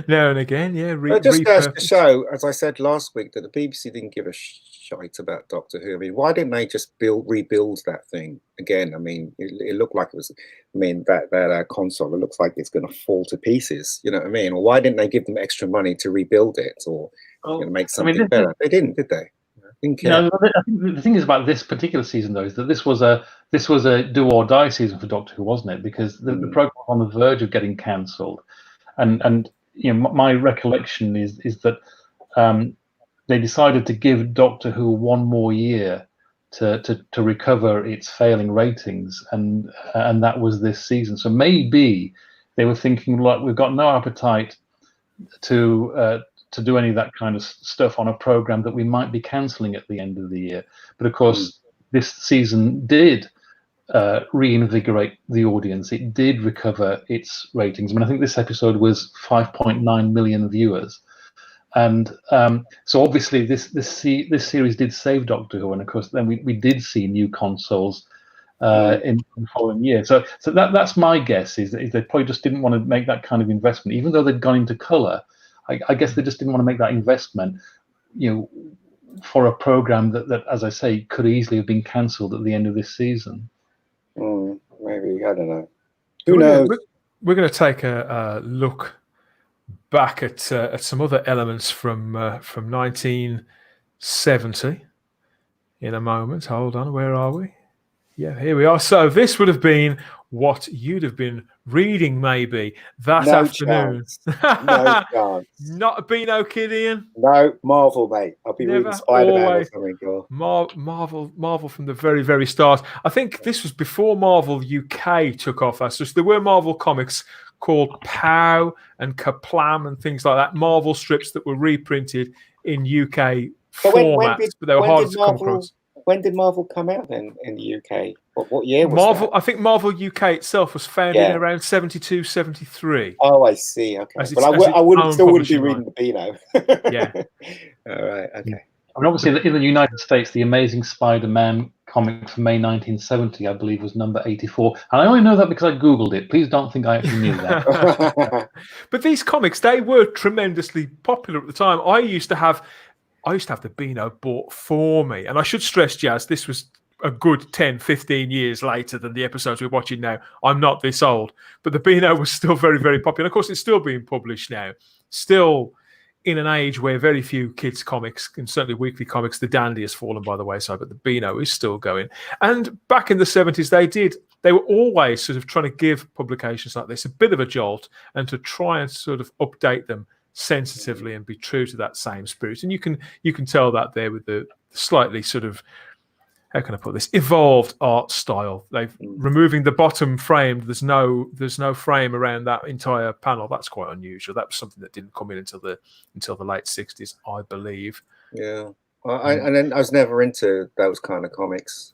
Speaker 1: Now and again,
Speaker 2: it just goes to show, as I said last week, that the BBC didn't give a shite about Doctor Who. I mean, why didn't they just rebuild that thing again? I mean, it looked like it was. I mean, that console, it looks like it's going to fall to pieces. You know what I mean? Or why didn't they give them extra money to rebuild it or make something better? They didn't, did they?
Speaker 4: I think the thing is about this particular season, though, is that this was a do or die season for Doctor Who, wasn't it? Because the program was on the verge of getting cancelled, and my recollection is that they decided to give Doctor Who one more year to recover its failing ratings, and that was this season. So maybe they were thinking, like, we've got no appetite to do any of that kind of stuff on a program that we might be cancelling at the end of the year. But of course, this season did reinvigorate the audience. It did recover its ratings. I mean, I think this episode was 5.9 million viewers. And so obviously this series did save Doctor Who, and of course then we did see new consoles in the following year. So that's my guess, is they probably just didn't want to make that kind of investment, even though they'd gone into colour. I guess they just didn't want to make that investment, for a program that, as I say, could easily have been cancelled at the end of this season.
Speaker 2: Maybe, I don't know. Who knows?
Speaker 1: We're going to take a look back at some other elements from 1970 in a moment. Hold on, where are we? Yeah, here we are. So this would have been what you'd have been reading maybe that afternoon.
Speaker 2: No chance.
Speaker 1: Not a Beano kid, Ian?
Speaker 2: No, Marvel, mate. I'll be reading Spider-Man or something.
Speaker 1: Marvel from the very, very start. I think this was before Marvel UK took off. So there were Marvel comics called Pow and Kaplam and things like that. Marvel strips that were reprinted in UK formats, but they were hard to come across.
Speaker 2: When did Marvel come out then in the UK? What year was
Speaker 1: Marvel?
Speaker 2: that?
Speaker 1: I think Marvel UK itself was founded in around 72, 73.
Speaker 2: Oh, I see. Okay. But I wouldn't be reading the Beano.
Speaker 1: Yeah.
Speaker 2: All right. Okay.
Speaker 4: I mean, obviously, in the United States, the Amazing Spider-Man comic from May 1970, I believe, was number 84. And I only know that because I Googled it. Please don't think I actually knew that.
Speaker 1: But these comics, they were tremendously popular at the time. I used to have the Beano bought for me. And I should stress, Jazz, this was a good 10, 15 years later than the episodes we're watching now. I'm not this old. But the Beano was still very, very popular. Of course, it's still being published now. Still in an age where very few kids' comics, and certainly weekly comics, the Dandy has fallen by the wayside, but the Beano is still going. And back in the 70s, they were always sort of trying to give publications like this a bit of a jolt and to try and sort of update them sensitively and be true to that same spirit. And you can tell that there with the slightly sort of how can I put this, evolved art style. They've removing the bottom frame. There's no frame around that entire panel. That's quite unusual. That was something that didn't come in until the late 60s, I believe.
Speaker 2: Yeah. And then I was never into those kind of comics.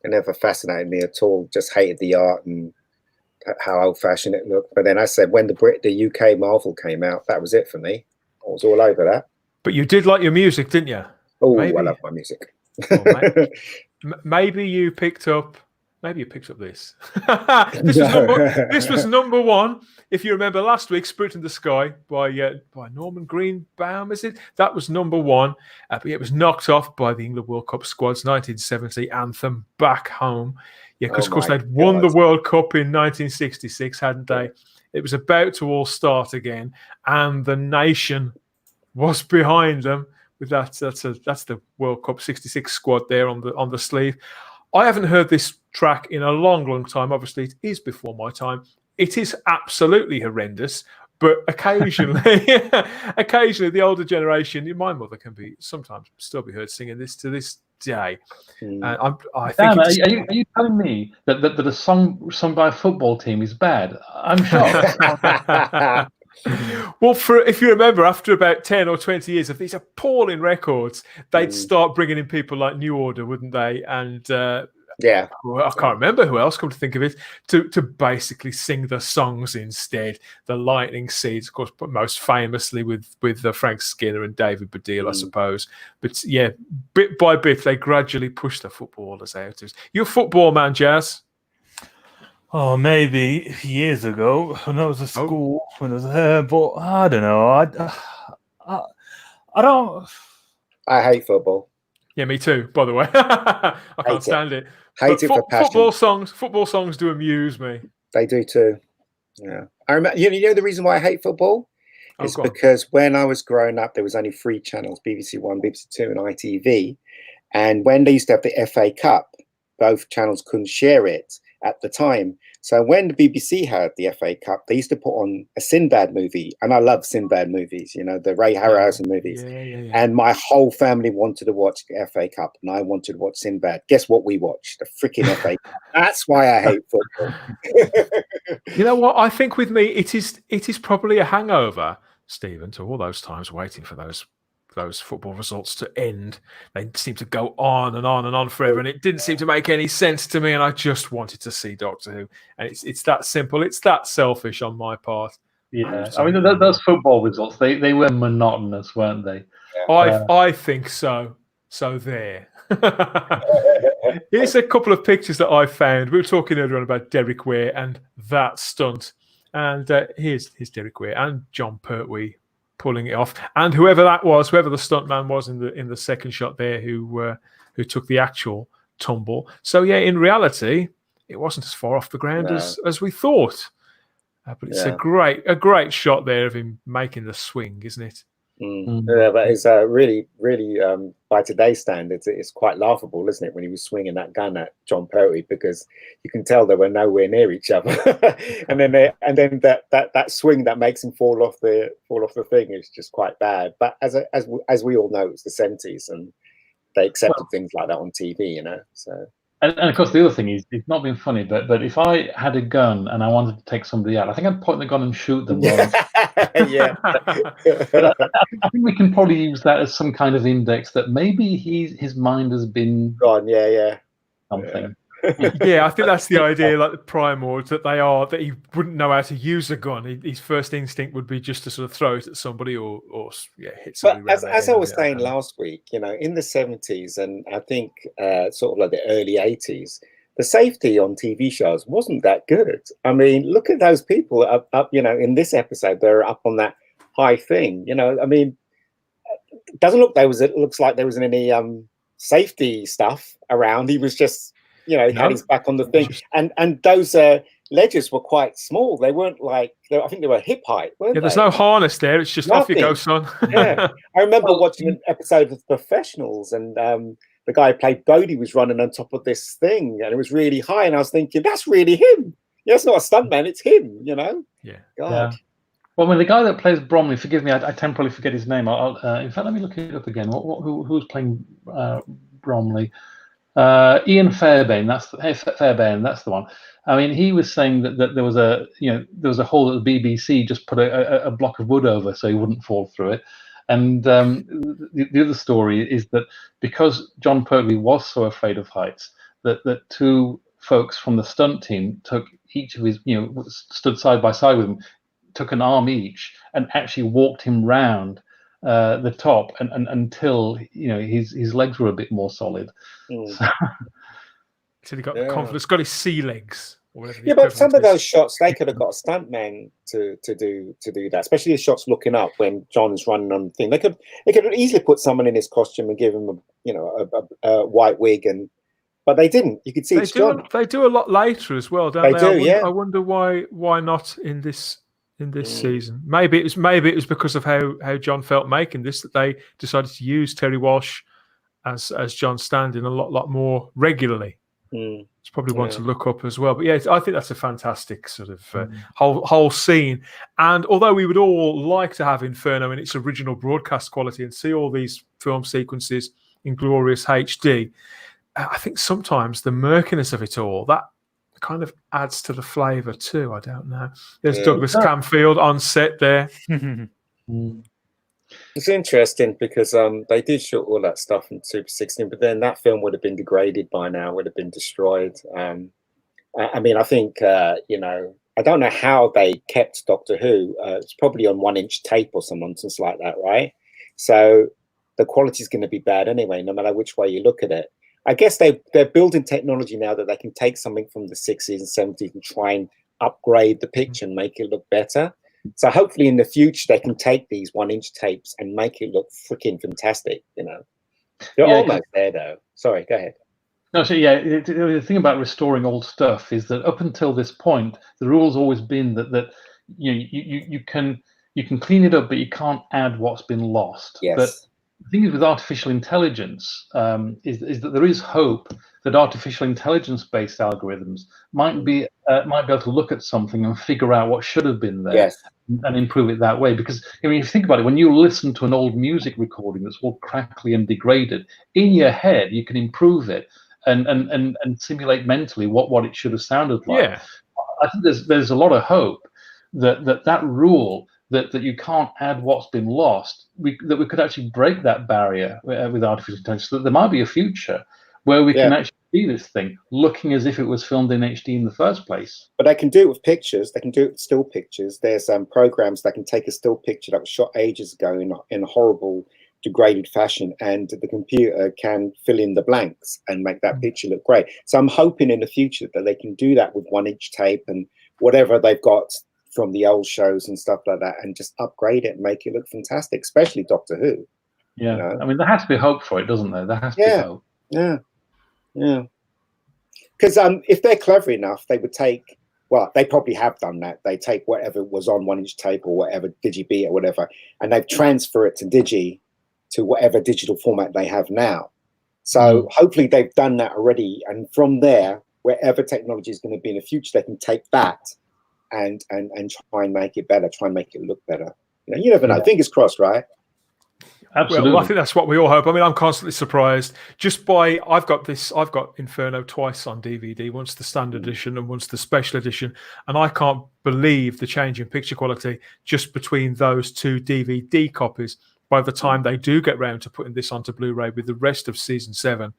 Speaker 2: It never fascinated me at all. Just hated the art and how old-fashioned it looked. But then I said, when the UK Marvel came out, that was it for me. I was all over that.
Speaker 1: But you did like your music, didn't you?
Speaker 2: Oh, I love my music.
Speaker 1: Well, maybe you picked up this. This was number one. If you remember last week, Spirit in the Sky by Norman Greenbaum, is it? That was number one. But it was knocked off by the England World Cup squad's 1970 anthem, Back Home. Yeah, because of course they'd won the World Cup in 1966, hadn't they? It was about to all start again, and the nation was behind them with that. That's the World Cup '66 squad there on the sleeve. I haven't heard this track in a long time. Obviously, it is before my time. It is absolutely horrendous, but occasionally the older generation, my mother can sometimes still be heard singing this to this day. And I think.
Speaker 4: Dan, are you telling me that a song sung by a football team is bad? I'm shocked.
Speaker 1: Well, if you remember, after about 10 or 20 years of these appalling records, they'd start bringing in people like New Order, wouldn't they? And well, I can't remember who else, come to think of it, to basically sing the songs instead. The Lightning Seeds, of course, but most famously with Frank Skinner and David Baddiel, I suppose. But yeah, bit by bit, they gradually pushed the footballers out. You're a football man, Jazz?
Speaker 3: Oh, maybe years ago when I was at school, when I was there, but I don't know. I don't.
Speaker 2: I hate football.
Speaker 1: Yeah, me too. By the way, I can't stand it.
Speaker 2: Hate it for passion.
Speaker 1: Football songs do amuse me.
Speaker 2: They do too. Yeah, I remember. You know the reason why I hate football is because when I was growing up, there was only 3 channels: BBC One, BBC Two, and ITV. And when they used to have the FA Cup, both channels couldn't share it at the time. So when the BBC had the FA Cup, they used to put on a Sinbad movie, and I love Sinbad movies, you know, the Ray Harryhausen movies. Yeah. And my whole family wanted to watch the FA Cup, and I wanted to watch Sinbad. Guess what we watched? The freaking FA Cup. That's why I hate football.
Speaker 1: You know what? I think with me, it is probably a hangover, Stephen, to all those times waiting for those football results to end. They seem to go on and on and on forever, and it didn't seem to make any sense to me, and I just wanted to see Doctor Who. And it's that simple. It's that selfish on my part.
Speaker 4: Yeah, I mean, those football results, they were monotonous, weren't they?
Speaker 1: I think so. So there. Here's a couple of pictures that I found. We were talking earlier on about Derek Ware and that stunt. And here's Derek Ware and John Pertwee pulling it off, and whoever that was, whoever the stuntman was in the second shot there, who took the actual tumble. So yeah, in reality, it wasn't as far off the ground as we thought. But it's a great shot there of him making the swing, isn't it?
Speaker 2: Yeah, but it's really by today's standards, it's quite laughable, isn't it, when he was swinging that gun at John Pertwee, because you can tell they were nowhere near each other, and then that swing that makes him fall off the thing is just quite bad. But as we all know, it's the 70s, and they accepted things like that on TV, you know. So.
Speaker 4: And of course, the other thing is, it's not been funny, but if I had a gun and I wanted to take somebody out, I think I'd point the gun and shoot them.
Speaker 2: Yeah.
Speaker 4: But I think we can probably use that as some kind of index that maybe his mind has been
Speaker 2: gone. Yeah.
Speaker 4: Something.
Speaker 1: Yeah, I think that's the idea, like the primords, that he wouldn't know how to use a gun. His first instinct would be just to sort of throw it at somebody or hit somebody.
Speaker 2: But as I was saying last week, you know, in the 70s and I think sort of like the early 80s, the safety on TV shows wasn't that good. I mean, look at those people up, you know, in this episode, they're up on that high thing. You know, I mean, it looks like there wasn't any safety stuff around. He was just, you know, he had his back on the thing, and those ledges were quite small. They weren't like, I think they were hip height, weren't they?
Speaker 1: There's no harness there. It's just nothing. Off you go, son.
Speaker 2: Yeah, I remember watching an episode of Professionals, and the guy who played Bodie was running on top of this thing, and it was really high, and I was thinking, that's really him. Yeah, it's not a stuntman, it's him. You know?
Speaker 1: Yeah.
Speaker 2: God.
Speaker 4: Yeah. Well, I mean, the guy that plays Bromley, forgive me, I temporarily forget his name. In fact, let me look it up again. Who's playing Bromley? Ian Fairbairn, Fairbairn, that's the one. I mean, he was saying that there was a hole that the BBC just put a block of wood over so he wouldn't fall through it. And the other story is that because John Pertwee was so afraid of heights, that two folks from the stunt team took each of his, stood side by side with him, took an arm each, and actually walked him round the top and until his legs were a bit more solid.
Speaker 1: So he got the confidence, got his sea legs. Or whatever
Speaker 2: yeah, but some of those shots they could have got a stuntman to do that, especially the shots looking up when John's running on the thing. They could easily put someone in his costume and give him a white wig, but they didn't. You could see it's John.
Speaker 1: They do a lot later as well, don't they?
Speaker 2: They do,
Speaker 1: I wonder why not in this season. Maybe it was because of how John felt making this that they decided to use Terry Walsh as John stand-in a lot more regularly. It's probably one to look up as well. But yeah, I think that's a fantastic sort of whole scene. And although we would all like to have Inferno in its original broadcast quality and see all these film sequences in glorious HD, I think sometimes the murkiness of it all, that kind of adds to the flavour too. I don't know. There's Douglas Camfield on set there.
Speaker 2: It's interesting because they did shoot all that stuff in Super 16, but then that film would have been degraded by now, would have been destroyed. I mean, I think, I don't know how they kept Doctor Who. It's probably on 1-inch tape or some nonsense like that, right? So the quality is going to be bad anyway, no matter which way you look at it. I guess they're building technology now that they can take something from the 60s and 70s and try and upgrade the picture and make it look better. So hopefully in the future they can take these 1-inch tapes and make it look freaking fantastic. They're almost there though. Sorry, go ahead.
Speaker 4: No, so the thing about restoring old stuff is that up until this point, the rule's always been that you can clean it up, but you can't add what's been lost.
Speaker 2: Yes.
Speaker 4: But the thing is with artificial intelligence is that there is hope that artificial intelligence-based algorithms might be able to look at something and figure out what should have been there and improve it that way. Because if you think about it, when you listen to an old music recording that's all crackly and degraded, in your head you can improve it and simulate mentally what it should have sounded like.
Speaker 1: Yeah.
Speaker 4: I think there's a lot of hope that rule that you can't add what's been lost, that we could actually break that barrier with artificial intelligence, so that there might be a future where we can actually see this thing looking as if it was filmed in HD in the first place.
Speaker 2: But they can do it with pictures. They can do it with still pictures. There's programs that can take a still picture that was shot ages ago in a horrible, degraded fashion, and the computer can fill in the blanks and make that picture look great. So I'm hoping in the future that they can do that with 1-inch tape and whatever they've got from the old shows and stuff like that, and just upgrade it and make it look fantastic, especially Doctor Who.
Speaker 4: Yeah, I mean, there has to be hope for it, doesn't there? There has to be hope.
Speaker 2: Yeah. Because if they're clever enough, they would take, well, they probably have done that. They take whatever was on 1-inch tape or whatever, Digi-B or whatever, and they've transferred it to Digi, to whatever digital format they have now. So hopefully they've done that already. And from there, wherever technology is going to be in the future, they can take that and try and make it better, try and make it look better. You never know. Fingers crossed, right?
Speaker 4: Absolutely.
Speaker 1: Well, I think that's what we all hope. I mean, I'm constantly surprised just by I've got Inferno twice on DVD, once the standard edition and once the special edition, and I can't believe the change in picture quality just between those two DVD copies. By the time they do get round to putting this onto Blu-ray with the rest of season 7,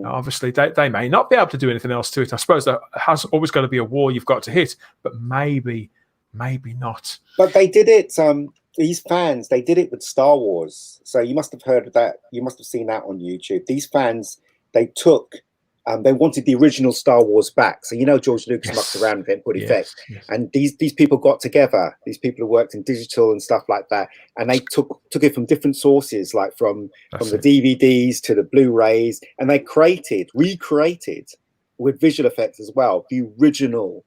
Speaker 1: obviously they may not be able to do anything else to it. I suppose there has always got to be a wall you've got to hit, but maybe not.
Speaker 2: But they did it. These fans, they did it with Star Wars. So you must have heard of that. You must have seen that on YouTube. These fans, they took, they wanted the original Star Wars back. So George Lucas mucked around with it and put effects. Yes. And these people got together. These people who worked in digital and stuff like that, and they took it from different sources, like from the DVDs to the Blu-rays, and they recreated with visual effects as well the original.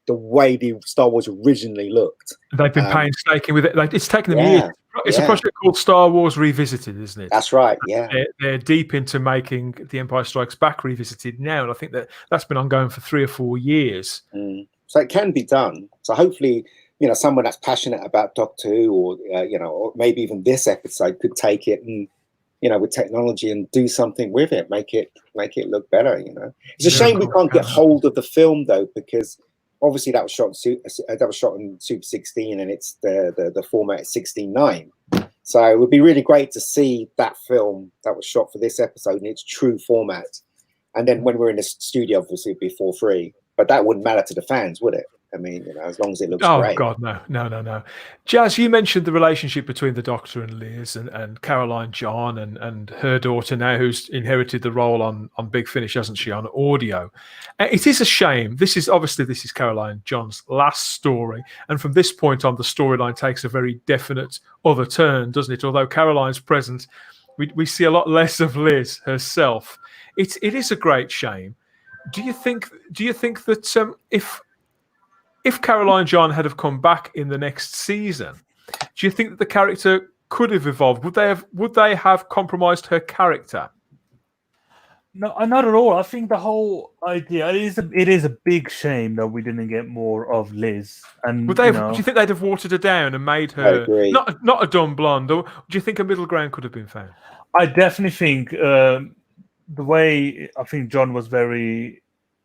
Speaker 2: The way the Star Wars originally looked.
Speaker 1: They've been painstaking with it. Like, it's taken them years. It's a project called Star Wars Revisited, isn't it?
Speaker 2: That's right, yeah.
Speaker 1: They're deep into making The Empire Strikes Back Revisited now, and I think that's been ongoing for 3 or 4 years.
Speaker 2: So it can be done. So hopefully, someone that's passionate about Doctor Who or, or maybe even this episode could take it and with technology and do something with it, make it look better. It's a
Speaker 1: Yeah,
Speaker 2: shame we
Speaker 1: cool.
Speaker 2: can't get hold of the film though, because obviously that was shot in Super 16, and it's the format is 16:9. So it would be really great to see that film that was shot for this episode in its true format. And then when we're in the studio, obviously it'd be 4:3, but that wouldn't matter to the fans, would it? I mean, as long as it looks great.
Speaker 1: God, no. Jazz, you mentioned the relationship between the Doctor and Liz and Caroline John and her daughter now, who's inherited the role on Big Finish, hasn't she, on audio. It is a shame. This is Caroline John's last story. And from this point on, the storyline takes a very definite other turn, doesn't it? Although Caroline's present, we see a lot less of Liz herself. It is a great shame. Do you think that if Caroline John had have come back in the next season, do you think that the character could have evolved? Would they have compromised her character?
Speaker 3: No, not at all. I think the whole idea it is a big shame that we didn't get more of Liz. And
Speaker 1: Do you think they'd have watered her down and made her not a dumb blonde? Or do you think a middle ground could have been found?
Speaker 3: I definitely think the way I think John was very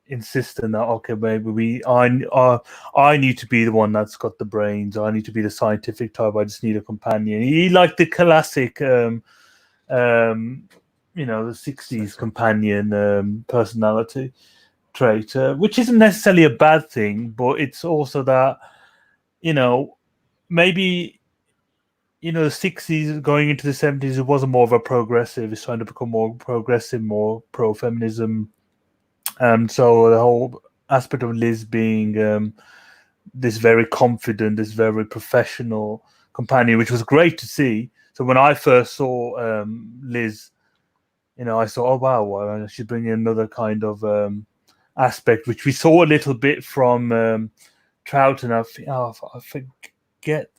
Speaker 3: insistent that maybe I need to be the one that's got the brains. I need to be the scientific type. I just need a companion. He liked the classic, the 60s companion personality trait, which isn't necessarily a bad thing, but it's also that maybe the 60s going into the 70s, it wasn't more of a progressive. It's trying to become more progressive, more pro-feminism. So the whole aspect of Liz being this very confident, this very professional companion, which was great to see. So when I first saw Liz, I thought, oh wow, she's bringing another kind of aspect, which we saw a little bit from Troughton. I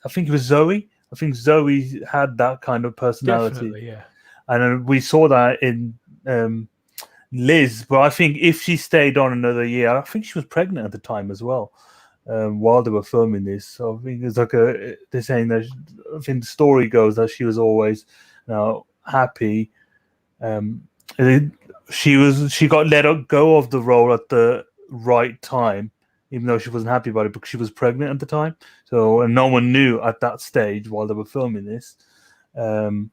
Speaker 3: think it was Zoe. I think Zoe had that kind of personality.
Speaker 1: Definitely, yeah.
Speaker 3: And we saw that in Liz, but I think if she stayed on another year, I think she was pregnant at the time as well, while they were filming this. So I think it's like they're saying that I think the story goes that she was always happy. She got let go of the role at the right time, even though she wasn't happy about it because she was pregnant at the time. So and no one knew at that stage while they were filming this. But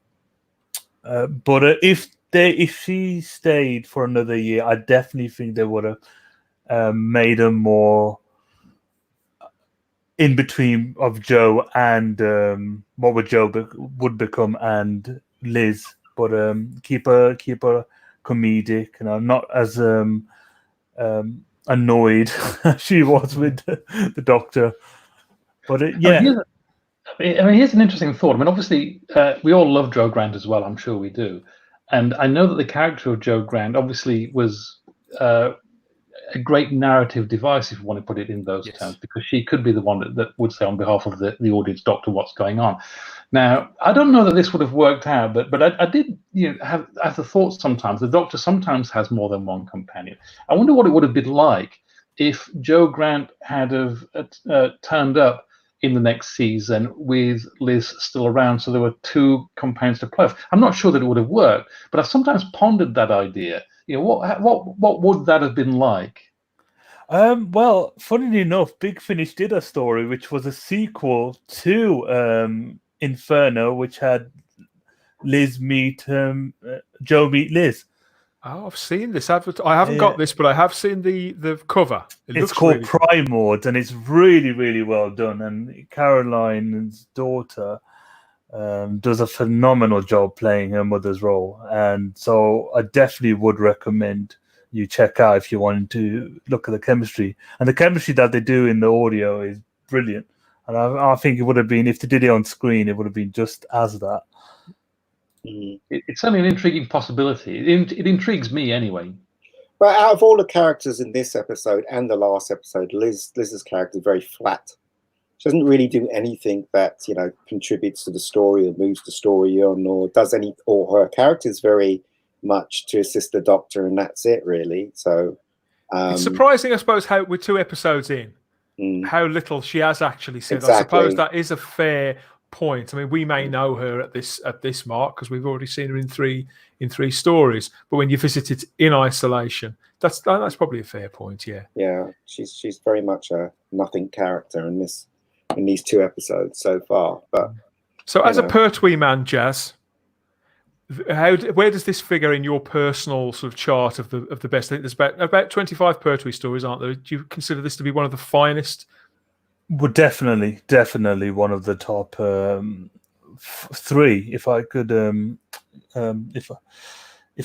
Speaker 3: if she stayed for another year, I definitely think they would have made her more in between of Joe and what would Joe would become and Liz, but keep her comedic, not as annoyed as she was with the Doctor. But yeah.
Speaker 4: Here's an interesting thought. Obviously, we all love Joe Grant as well. I'm sure we do. And I know that the character of Joe Grant obviously was a great narrative device, if you want to put it in those terms, because she could be the one that would say on behalf of the audience, Doctor, what's going on. Now, I don't know that this would have worked out, but I did have the thought sometimes. The Doctor sometimes has more than one companion. I wonder what it would have been like if Joe Grant had have turned up in the next season with Liz still around, so there were two companions to play with. I'm not sure that it would have worked, but I've sometimes pondered that idea. What would that have been like?
Speaker 3: Well, funnily enough, Big Finish did a story which was a sequel to Inferno, which had Liz meet Joe meet Liz.
Speaker 1: Oh, I've seen this advert. I haven't got this, but I have seen the cover.
Speaker 3: It's called really Primords, and it's really, really well done. And Caroline's daughter does a phenomenal job playing her mother's role. And so I definitely would recommend you check out if you wanted to look at the chemistry. And the chemistry that they do in the audio is brilliant. And I think it would have been, if they did it on screen, it would have been just as that.
Speaker 4: It's certainly an intriguing possibility. It intrigues me anyway.
Speaker 2: But out of all the characters in this episode and the last episode, Liz's character is very flat. She doesn't really do anything that contributes to the story or moves the story on, or or her character is very much to assist the Doctor, and that's it really. So
Speaker 1: it's surprising, I suppose, how we're 2 episodes in, how little she has actually said.
Speaker 2: Exactly.
Speaker 1: I suppose that is a fair point, I mean, we may know her at this mark because we've already seen her in three stories. But when you visit it in isolation, that's probably a fair point. Yeah.
Speaker 2: Yeah, she's very much a nothing character in these 2 episodes so far. But
Speaker 1: so, as a Pertwee man, Jazz, where does this figure in your personal sort of chart of the best? I think there's about 25 Pertwee stories, aren't there? Do you consider this to be one of the finest?
Speaker 3: Well, definitely one of the top 3, if I could, if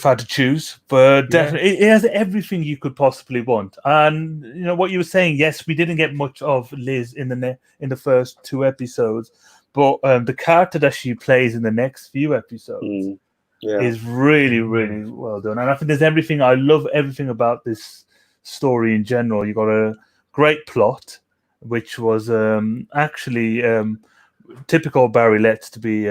Speaker 3: I had to choose. But definitely, it has everything you could possibly want. And you know what you were saying. Yes, we didn't get much of Liz in the first 2 episodes, but the character that she plays in the next few episodes is really, really well done. And I think there's everything. I love everything about this story in general. You got a great plot, which was actually typical Barry Letts to be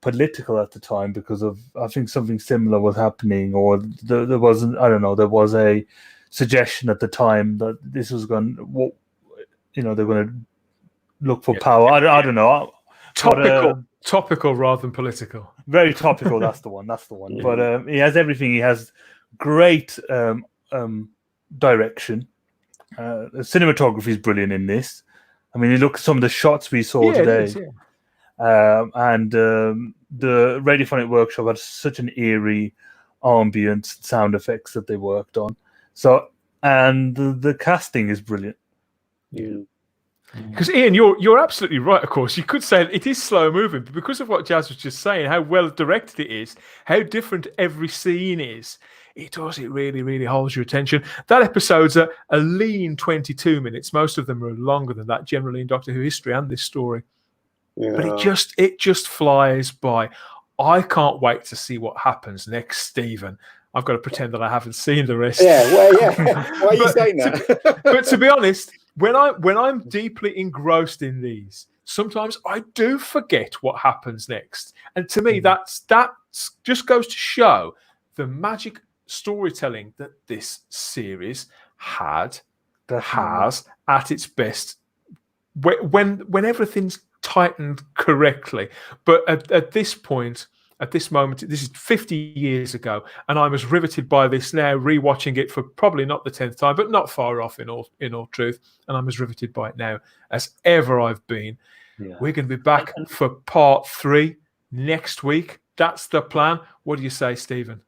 Speaker 3: political at the time because of, I think, something similar was happening, or there wasn't. I don't know. There was a suggestion at the time that this was going. They're going to look for power. I don't know.
Speaker 1: Topical rather than political.
Speaker 3: Very topical. That's the one. But he has everything. He has great direction. The cinematography is brilliant in this. I mean, you look at some of the shots we saw today, and the Radiophonic Workshop had such an eerie ambient sound effects that they worked on. So, and the casting is brilliant.
Speaker 1: Because Ian, you're absolutely right. Of course, you could say it is slow moving, but because of what Jazz was just saying, how well directed it is, how different every scene is, it really, really holds your attention. That episode's a lean 22 minutes. Most of them are longer than that, generally in Doctor Who history and this story. Yeah. But it just flies by. I can't wait to see what happens next, Stephen. I've got to pretend that I haven't seen the rest.
Speaker 2: Yeah, well, yeah. Why are you saying that?
Speaker 1: But to be honest, when I'm deeply engrossed in these, sometimes I do forget what happens next. And to me, that just goes to show the magic storytelling that this series has at its best when everything's tightened correctly. But at this point, at this moment, this is 50 years ago, and I'm as riveted by this now, rewatching it for probably not the 10th time, but not far off in all truth. And I'm as riveted by it now as ever I've been. Yeah. We're going to be back for part 3 next week. That's the plan. What do you say, Stephen?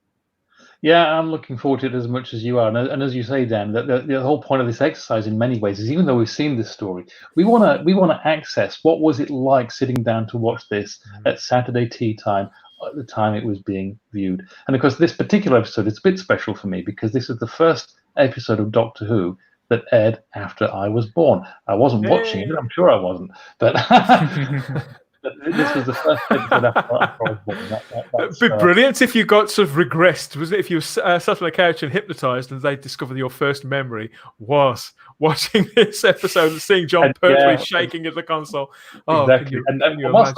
Speaker 4: Yeah, I'm looking forward to it as much as you are. And as you say, Dan, the whole point of this exercise in many ways is, even though we've seen this story, we want to access what was it like sitting down to watch this at Saturday tea time, at the time it was being viewed. And of course, this particular episode is a bit special for me because this is the first episode of Doctor Who that aired after I was born. I wasn't watching it, I'm sure I wasn't, but this was the first episode after I was born.
Speaker 1: It'd be brilliant if you got sort of regressed, wasn't it? If you sat on a couch and hypnotised and they discovered your first memory was watching this episode and seeing John Pertwee shaking at the console. Oh,
Speaker 4: exactly.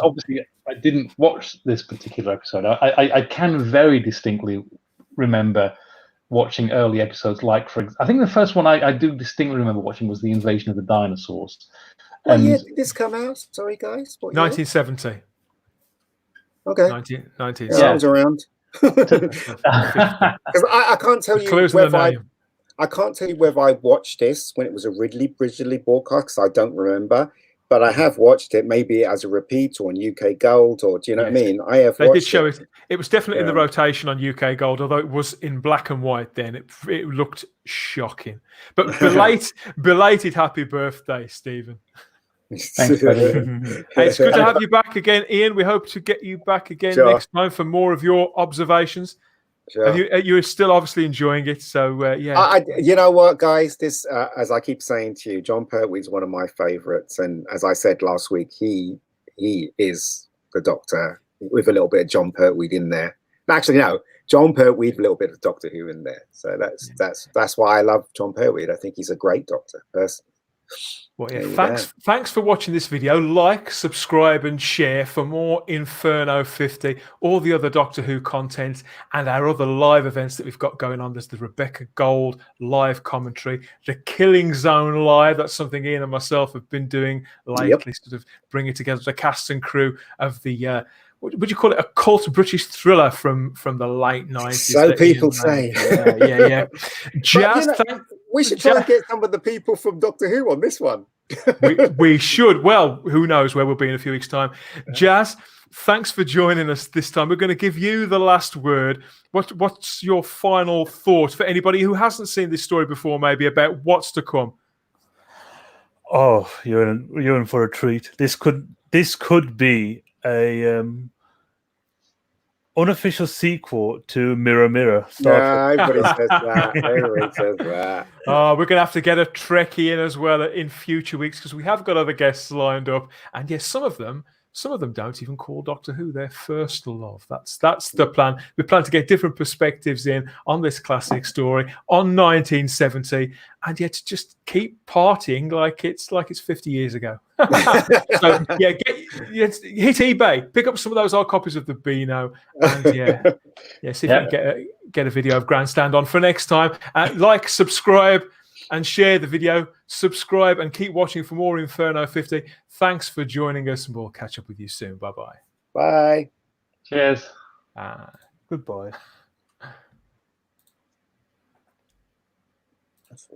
Speaker 4: Obviously, I didn't watch this particular episode. I can very distinctly remember watching early episodes, like, I think the first one I do distinctly remember watching was The Invasion of the Dinosaurs.
Speaker 2: What year did this come out? Sorry, guys.
Speaker 1: 1970.
Speaker 2: Okay.
Speaker 1: 1970.
Speaker 2: Yeah, I was around. Because I can't tell you whether I can't tell you whether I watched this when it was originally broadcast, because I don't remember. But I have watched it, maybe as a repeat or on UK Gold, or do you know what I mean?
Speaker 1: They did show it. It was definitely in the rotation on UK Gold, although it was in black and white then. It looked shocking. But belated happy birthday, Stephen.
Speaker 4: Thanks, buddy.
Speaker 1: It's good to have you back again, Ian. We hope to get you back again next time for more of your observations. Sure. You're still obviously enjoying it, so yeah.
Speaker 2: You know what, guys? This, as I keep saying to you, John Pertwee's one of my favourites, and as I said last week, he is the Doctor with a little bit of John Pertwee in there. Actually, no, John Pertwee with a little bit of Doctor Who in there. So that's why I love John Pertwee. I think he's a great Doctor person.
Speaker 1: Well, yeah, thanks for watching this video. Like, subscribe, and share for more Inferno 50, all the other Doctor Who content, and our other live events that we've got going on. There's the Rebecca Gold live commentary, the Killing Zone live. That's something Ian and myself have been doing lately, sort of bringing together the cast and crew of the what would you call it? A cult British thriller from the late 90s.
Speaker 2: So people say.
Speaker 1: Yeah. Jazz,
Speaker 2: we should try and get some of the people from Doctor Who on this one.
Speaker 1: we should. Well, who knows where we'll be in a few weeks' time. Jazz, thanks for joining us this time. We're going to give you the last word. What's your final thought for anybody who hasn't seen this story before, maybe about what's to come?
Speaker 3: Oh, you're in for a treat. This could be a unofficial sequel to Mirror Mirror.
Speaker 2: Everybody says that. Everybody says that.
Speaker 1: Oh, we're going to have to get a Trekkie in as well in future weeks because we have got other guests lined up. And yes, some of them don't even call Doctor Who their first love. That's the plan. We plan to get different perspectives in on this classic story on 1970, and yet just keep partying like it's 50 years ago. So yeah, hit eBay, pick up some of those old copies of the Beano, and see if you can get a video of Grandstand on for next time. Like, subscribe, and share the video. Subscribe and keep watching for more Inferno 50. Thanks for joining us, and we'll catch up with you soon. Bye-bye.
Speaker 2: Bye.
Speaker 4: Cheers.
Speaker 3: Goodbye.
Speaker 2: That's all.